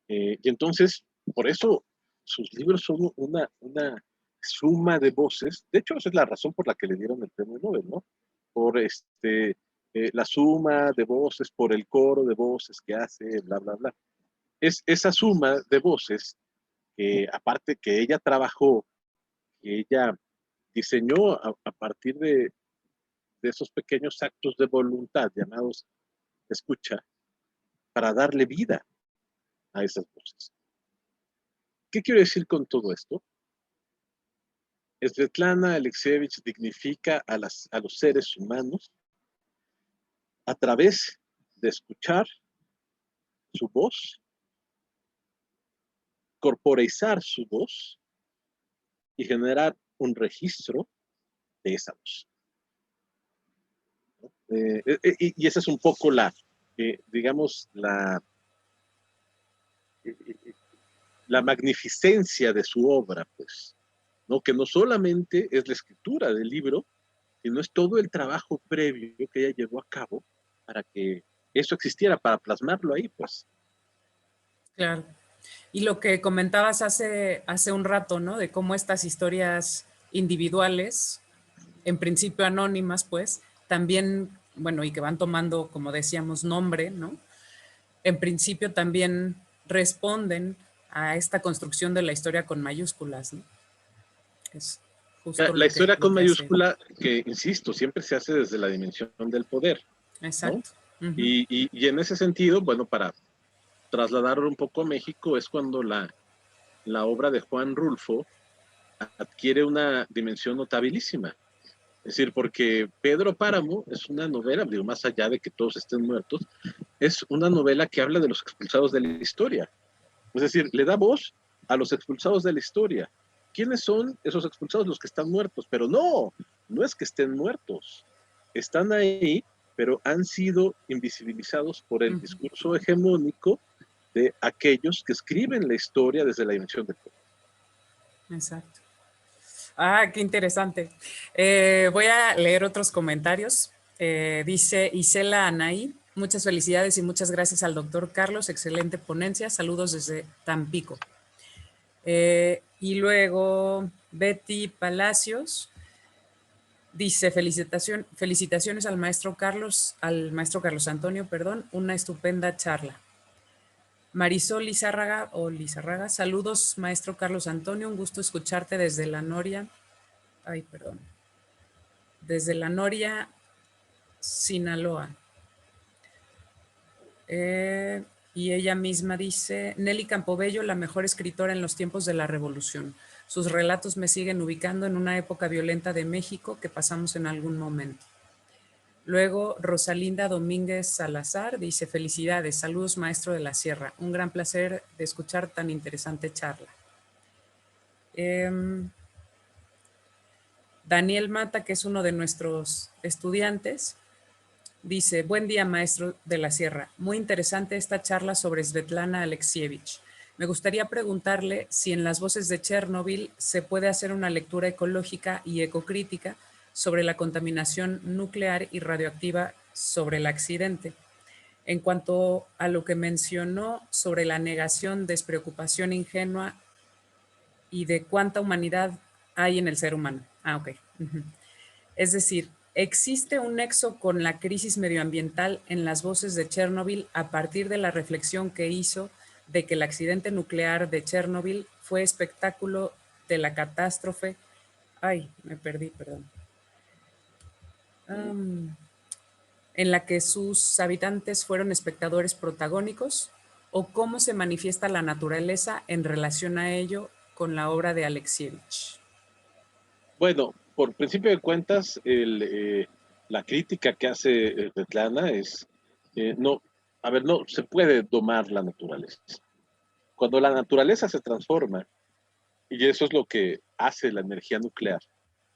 Y entonces, por eso sus libros son una suma de voces. De hecho, esa es la razón por la que le dieron el premio Nobel, ¿no? Por la suma de voces, por el coro de voces que hace, bla, bla, bla. Es esa suma de voces que, aparte que ella trabajó, que ella diseñó a partir de esos pequeños actos de voluntad llamados escucha, para darle vida a esas voces. ¿Qué quiero decir con todo esto? Svetlana Alexievich dignifica a los seres humanos a través de escuchar su voz, corporeizar su voz y generar un registro de esa voz. Y esa es un poco digamos, la magnificencia de su obra, pues, ¿no? Que no solamente es la escritura del libro, sino es todo el trabajo previo que ella llevó a cabo para que eso existiera, para plasmarlo ahí, pues. Claro. Y lo que comentabas hace un rato, ¿no? De cómo estas historias individuales, en principio anónimas, pues, también, bueno, y que van tomando, como decíamos, nombre, ¿no? En principio también responden a esta construcción de la historia con mayúsculas, ¿no? Es justo La historia lo con que hace. mayúscula, que insisto, siempre se hace desde la dimensión del poder, ¿no? Exacto. Uh-huh. Y en ese sentido, bueno, para trasladarlo un poco a México, es cuando la obra de Juan Rulfo adquiere una dimensión notabilísima. Es decir, porque Pedro Páramo es una novela, digo, más allá de que todos estén muertos, es una novela que habla de los expulsados de la historia. Es decir, le da voz a los expulsados de la historia. ¿Quiénes son esos expulsados? Los que están muertos. Pero no es que estén muertos. Están ahí, pero han sido invisibilizados por el discurso hegemónico de aquellos que escriben la historia desde la dimensión del poder. Exacto. Ah, qué interesante. Voy a leer otros comentarios. Dice Isela Anaí, muchas felicidades y muchas gracias al doctor Carlos, excelente ponencia, saludos desde Tampico. Y luego Betty Palacios dice, felicitaciones al maestro Carlos Antonio, perdón, una estupenda charla. Marisol Lizárraga, saludos maestro Carlos Antonio, un gusto escucharte desde La Noria. Desde La Noria, Sinaloa. Y ella misma dice, Nelly Campobello, la mejor escritora en los tiempos de la Revolución. Sus relatos me siguen ubicando en una época violenta de México que pasamos en algún momento. Luego, Rosalinda Domínguez Salazar dice, felicidades, saludos maestro de la Sierra, un gran placer de escuchar tan interesante charla. Daniel Mata, que es uno de nuestros estudiantes, dice, buen día maestro de la Sierra, muy interesante esta charla sobre Svetlana Alexievich. Me gustaría preguntarle si en las voces de Chernobyl se puede hacer una lectura ecológica y ecocrítica sobre la contaminación nuclear y radioactiva sobre el accidente. En cuanto a lo que mencionó sobre la negación, despreocupación ingenua y de cuánta humanidad hay en el ser humano. Ok. Es decir, ¿existe un nexo con la crisis medioambiental en las voces de Chernobyl a partir de la reflexión que hizo de que el accidente nuclear de Chernobyl fue espectáculo de la catástrofe? Ay, me perdí, perdón. En la que sus habitantes fueron espectadores protagónicos, o cómo se manifiesta la naturaleza en relación a ello con la obra de Alexievich. Bueno, por principio de cuentas, la crítica que hace Svetlana es, no, a ver, no se puede domar la naturaleza. Cuando la naturaleza se transforma, y eso es lo que hace la energía nuclear,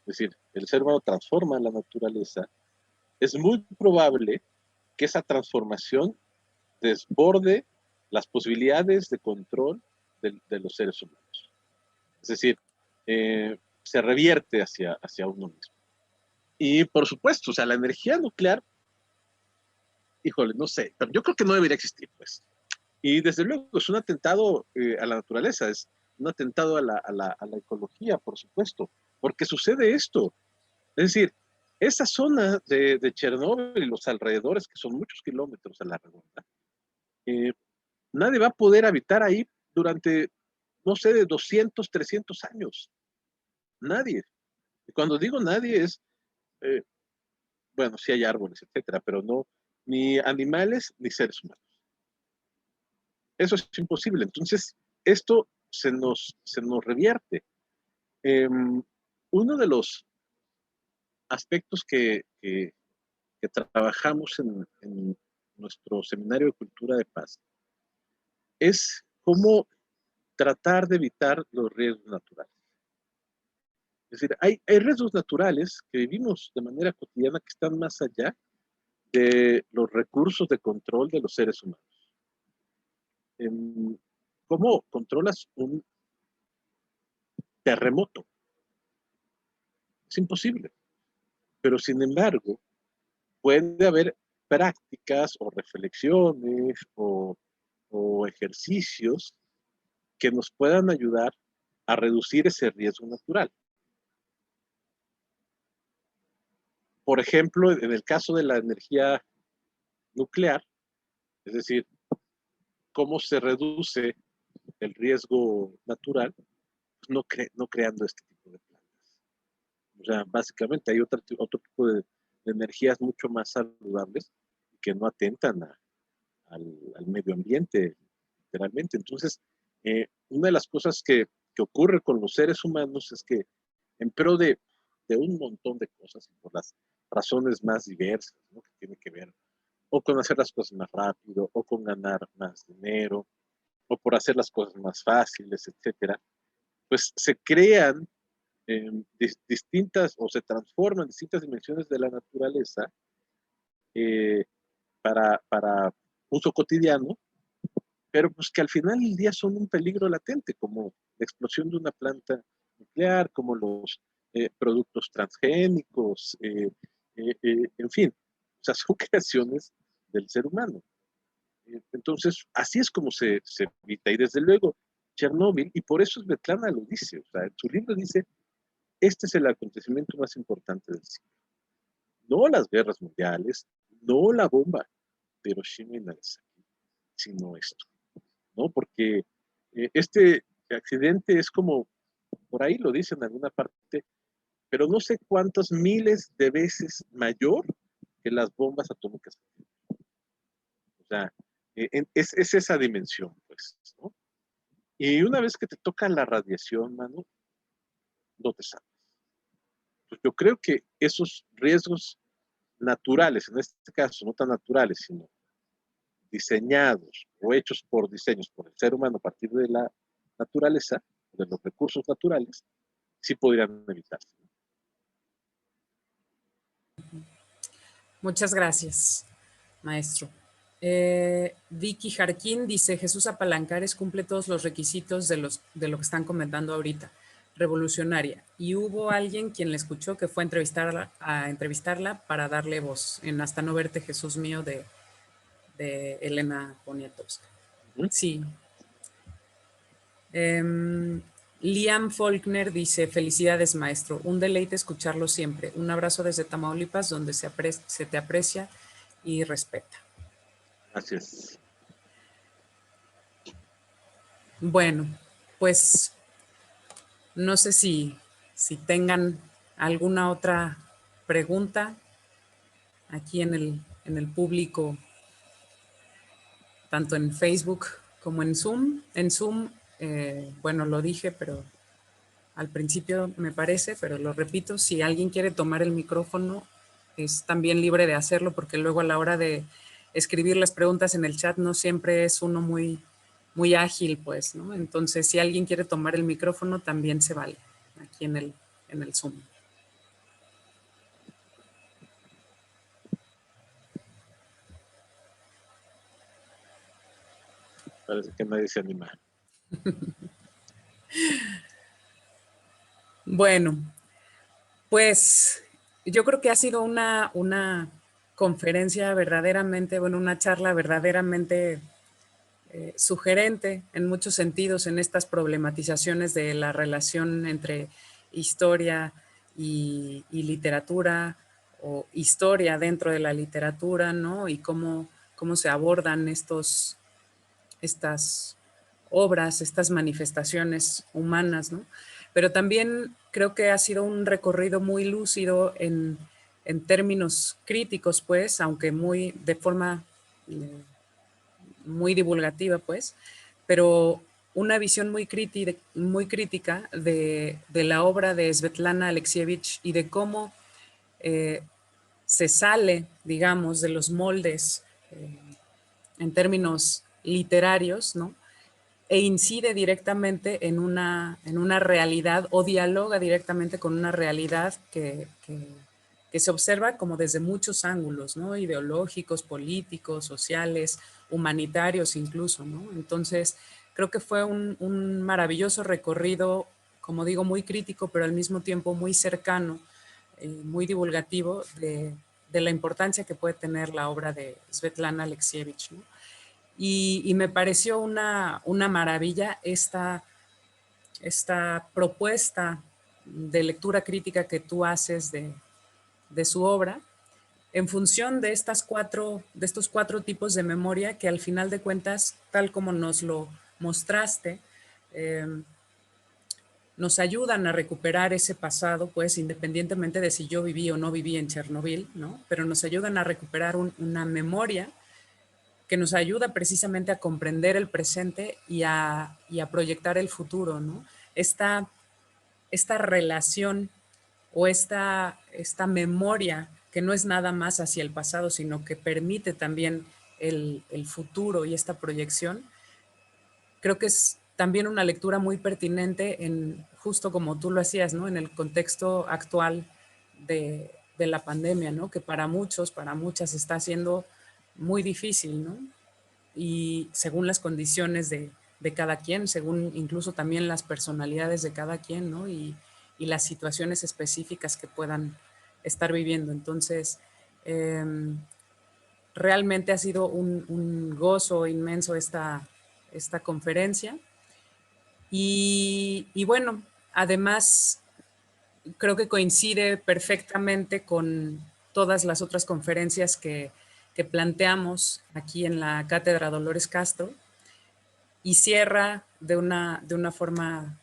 es decir, el ser humano transforma la naturaleza, es muy probable que esa transformación desborde las posibilidades de control de los seres humanos. Es decir, se revierte hacia uno mismo. Y por supuesto, o sea, la energía nuclear, híjole, no sé, pero yo creo que no debería existir, pues. Y desde luego es un atentado a la naturaleza, es un atentado a la ecología, por supuesto, porque sucede esto. Es decir, esa zona de Chernóbil y los alrededores, que son muchos kilómetros a la redonda, nadie va a poder habitar ahí durante, no sé, de 200, 300 años. Nadie. Y cuando digo nadie es, bueno, sí hay árboles, etcétera, pero no, ni animales ni seres humanos. Eso es imposible. Entonces, esto se nos revierte. Uno de los aspectos que trabajamos en nuestro seminario de cultura de paz es cómo tratar de evitar los riesgos naturales. Es decir, hay riesgos naturales que vivimos de manera cotidiana que están más allá de los recursos de control de los seres humanos. ¿Cómo controlas un terremoto? Es imposible. Pero sin embargo, puede haber prácticas o reflexiones o ejercicios que nos puedan ayudar a reducir ese riesgo natural. Por ejemplo, en el caso de la energía nuclear, es decir, cómo se reduce el riesgo natural, pues no creando este tipo de plantas. O sea, básicamente hay otro tipo de energías mucho más saludables que no atentan al medio ambiente, literalmente. Entonces, una de las cosas que ocurre con los seres humanos es que en pro de un montón de cosas, por las razones más diversas, ¿no? Que tiene que ver o con hacer las cosas más rápido, o con ganar más dinero, o por hacer las cosas más fáciles, etcétera, pues se crean distintas o se transforman distintas dimensiones de la naturaleza eh, para uso cotidiano, pero pues que al final del día son un peligro latente, como la explosión de una planta nuclear, como los productos transgénicos, en fin, o sea, son creaciones del ser humano. Entonces, así es como se evita. Y desde luego, Chernóbil, y por eso Svetlana lo dice, o sea, en su libro dice, este es el acontecimiento más importante del siglo. No las guerras mundiales, no la bomba de Hiroshima y Nagasaki, sino esto, ¿no? Porque este accidente es como, por ahí lo dice en alguna parte, pero no sé cuántos miles de veces mayor que las bombas atómicas. O sea, Es esa dimensión, pues, ¿no? Y una vez que te toca la radiación, mano, no te sabes. Pues yo creo que esos riesgos naturales, en este caso, no tan naturales, sino diseñados o hechos por diseños por el ser humano a partir de la naturaleza, de los recursos naturales, sí podrían evitarse. Muchas gracias, maestro. Vicky Jarquín dice, Jesús Apalancares cumple todos los requisitos de lo que están comentando ahorita. Revolucionaria. Y hubo alguien quien le escuchó que fue a entrevistarla para darle voz en Hasta no verte, Jesús mío, de Elena Poniatowska. Sí. Liam Faulkner dice, felicidades maestro, un deleite escucharlo siempre. Un abrazo desde Tamaulipas donde se te aprecia y respeta. Gracias. Bueno, pues no sé si tengan alguna otra pregunta aquí en el público, tanto en Facebook como en Zoom. En Zoom, bueno, lo dije, pero al principio me parece, pero lo repito, si alguien quiere tomar el micrófono, es también libre de hacerlo, porque luego a la hora de escribir las preguntas en el chat no siempre es uno muy ágil, pues, ¿no? Entonces, si alguien quiere tomar el micrófono, también se vale aquí en el Zoom. Parece que nadie se anima. Bueno, pues yo creo que ha sido una conferencia verdaderamente, bueno, una charla verdaderamente sugerente en muchos sentidos en estas problematizaciones de la relación entre historia y literatura, o historia dentro de la literatura, ¿no? Y cómo se abordan estas obras, estas manifestaciones humanas, ¿no? Pero también creo que ha sido un recorrido muy lúcido en términos críticos, pues, aunque de forma muy divulgativa, pues, pero una visión muy crítica de la obra de Svetlana Alexievich y de cómo se sale, digamos, de los moldes en términos literarios, ¿no? E incide directamente en una realidad o dialoga directamente con una realidad que se observa como desde muchos ángulos, ¿no? Ideológicos, políticos, sociales, humanitarios incluso, ¿no? Entonces, creo que fue un maravilloso recorrido, como digo, muy crítico, pero al mismo tiempo muy cercano, muy divulgativo de la importancia que puede tener la obra de Svetlana Alexievich, ¿no? Y me pareció una maravilla esta propuesta de lectura crítica que tú haces de su obra, en función de estos cuatro tipos de memoria que al final de cuentas, tal como nos lo mostraste, nos ayudan a recuperar ese pasado, pues independientemente de si yo viví o no viví en Chernobyl, ¿no? Pero nos ayudan a recuperar una memoria que nos ayuda precisamente a comprender el presente y a proyectar el futuro, ¿no? Esta relación o esta memoria que no es nada más hacia el pasado, sino que permite también el futuro y esta proyección, creo que es también una lectura muy pertinente en, justo como tú lo hacías, ¿no? En el contexto actual de la pandemia, ¿no? Que para muchos, para muchas está siendo muy difícil, ¿no? Y según las condiciones de cada quien, según incluso también las personalidades de cada quien, ¿no? Y las situaciones específicas que puedan estar viviendo. Entonces, realmente ha sido un gozo inmenso esta conferencia. Y bueno, además, creo que coincide perfectamente con todas las otras conferencias que planteamos aquí en la Cátedra Dolores Castro, y cierra de una forma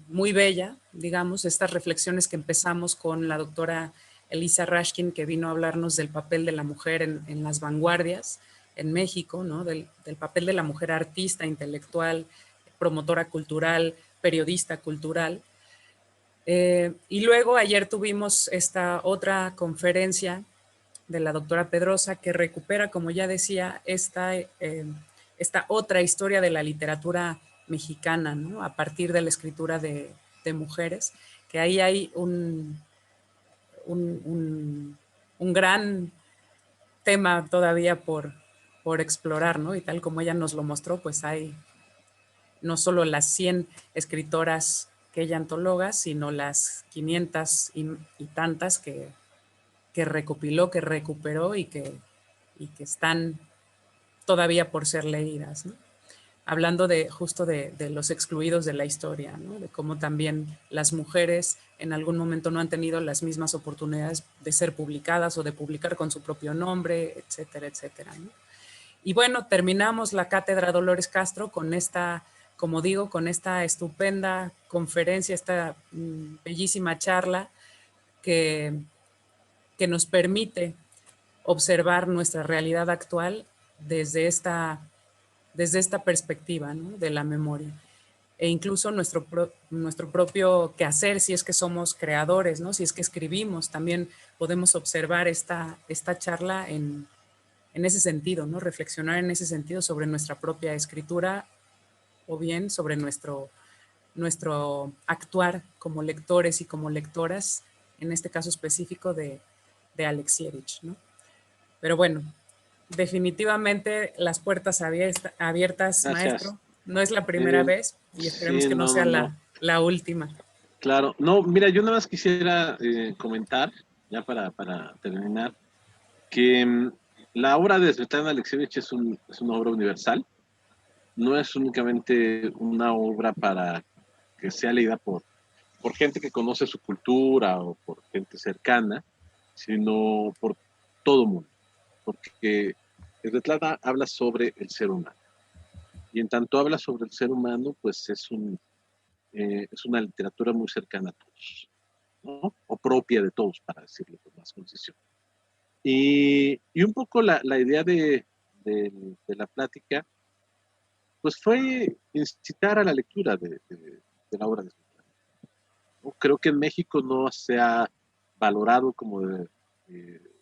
muy bella, digamos, estas reflexiones que empezamos con la doctora Elisa Rashkin, que vino a hablarnos del papel de la mujer en las vanguardias, en México, ¿no? Del papel de la mujer artista, intelectual, promotora cultural, periodista cultural. Y luego ayer tuvimos esta otra conferencia de la doctora Pedrosa que recupera, como ya decía, esta otra historia de la literatura mexicana, ¿no? A partir de la escritura de mujeres, que ahí hay un gran tema todavía por explorar, ¿no? Y tal como ella nos lo mostró, pues hay no solo las 100 escritoras que ella antologa, sino las 500 y tantas que recopiló, que recuperó y que están todavía por ser leídas, ¿no? Hablando justo de los excluidos de la historia, ¿no? De cómo también las mujeres en algún momento no han tenido las mismas oportunidades de ser publicadas o de publicar con su propio nombre, etcétera, etcétera, ¿no? Y bueno, terminamos la cátedra Dolores Castro con esta, como digo, con esta estupenda conferencia, esta bellísima charla que nos permite observar nuestra realidad actual desde esta perspectiva, ¿no? De la memoria. E incluso nuestro propio quehacer, si es que somos creadores, ¿no? Si es que escribimos, también podemos observar esta charla en ese sentido, ¿no? Reflexionar en ese sentido sobre nuestra propia escritura o bien sobre nuestro actuar como lectores y como lectoras, en este caso específico de Alexievich, ¿no? Pero bueno, definitivamente las puertas abiertas, Gracias. maestro. No es la primera vez y esperemos que no sea la última. Claro, no, mira, yo nada más quisiera comentar, ya para terminar, que la obra de Svetlana Alexievich es una obra universal, no es únicamente una obra para que sea leída por gente que conoce su cultura o por gente cercana, sino por todo mundo, porque Svetlana habla sobre el ser humano. Y en tanto habla sobre el ser humano, pues es una literatura muy cercana a todos, ¿no? O propia de todos, para decirlo con más concisión. Y un poco la idea de la plática, pues fue incitar a la lectura de la obra de Svetlana, ¿no? Creo que en México no se ha valorado como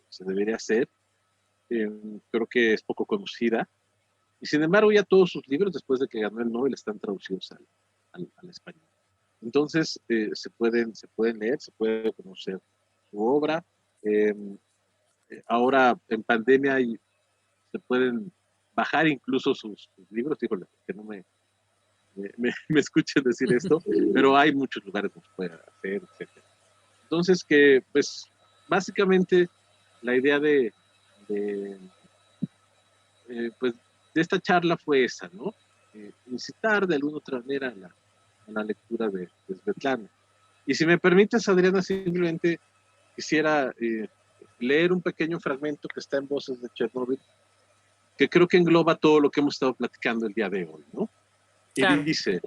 se debería hacer. Creo que es poco conocida. Y sin embargo, ya todos sus libros, después de que ganó el Nobel, están traducidos al español. Entonces, se pueden leer, se puede conocer su obra. Ahora, en pandemia, se pueden bajar incluso sus libros. Híjole, que no me escuchen decir esto, pero hay muchos lugares donde se puede hacer, etc. Entonces, que, pues, básicamente, la idea pues, de esta charla fue esa, ¿no? Incitar de alguna otra manera a la lectura de Svetlana. Y si me permites, Adriana, simplemente quisiera leer un pequeño fragmento que está en Voces de Chernobyl, que creo que engloba todo lo que hemos estado platicando el día de hoy, ¿no? Y claro. Dice,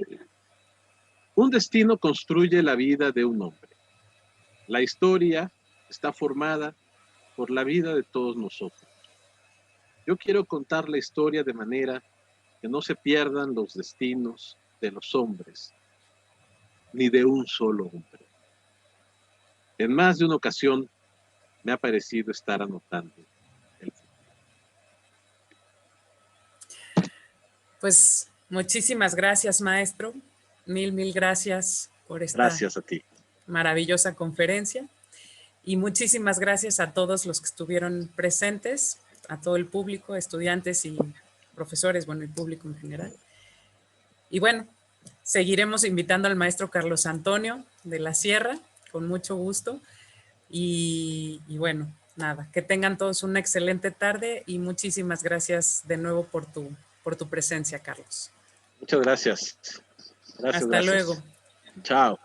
un destino construye la vida de un hombre. La historia está formada por la vida de todos nosotros. Yo quiero contar la historia de manera que no se pierdan los destinos de los hombres, ni de un solo hombre. En más de una ocasión me ha parecido estar anotando el futuro. Pues muchísimas gracias, maestro. Mil gracias por esta gracias a ti. Maravillosa conferencia. Y muchísimas gracias a todos los que estuvieron presentes, a todo el público, estudiantes y profesores, bueno, el público en general. Y bueno, seguiremos invitando al maestro Carlos Antonio de la Sierra, con mucho gusto. Y bueno, nada, que tengan todos una excelente tarde y muchísimas gracias de nuevo por tu presencia, Carlos. Muchas gracias. Hasta luego. Chao.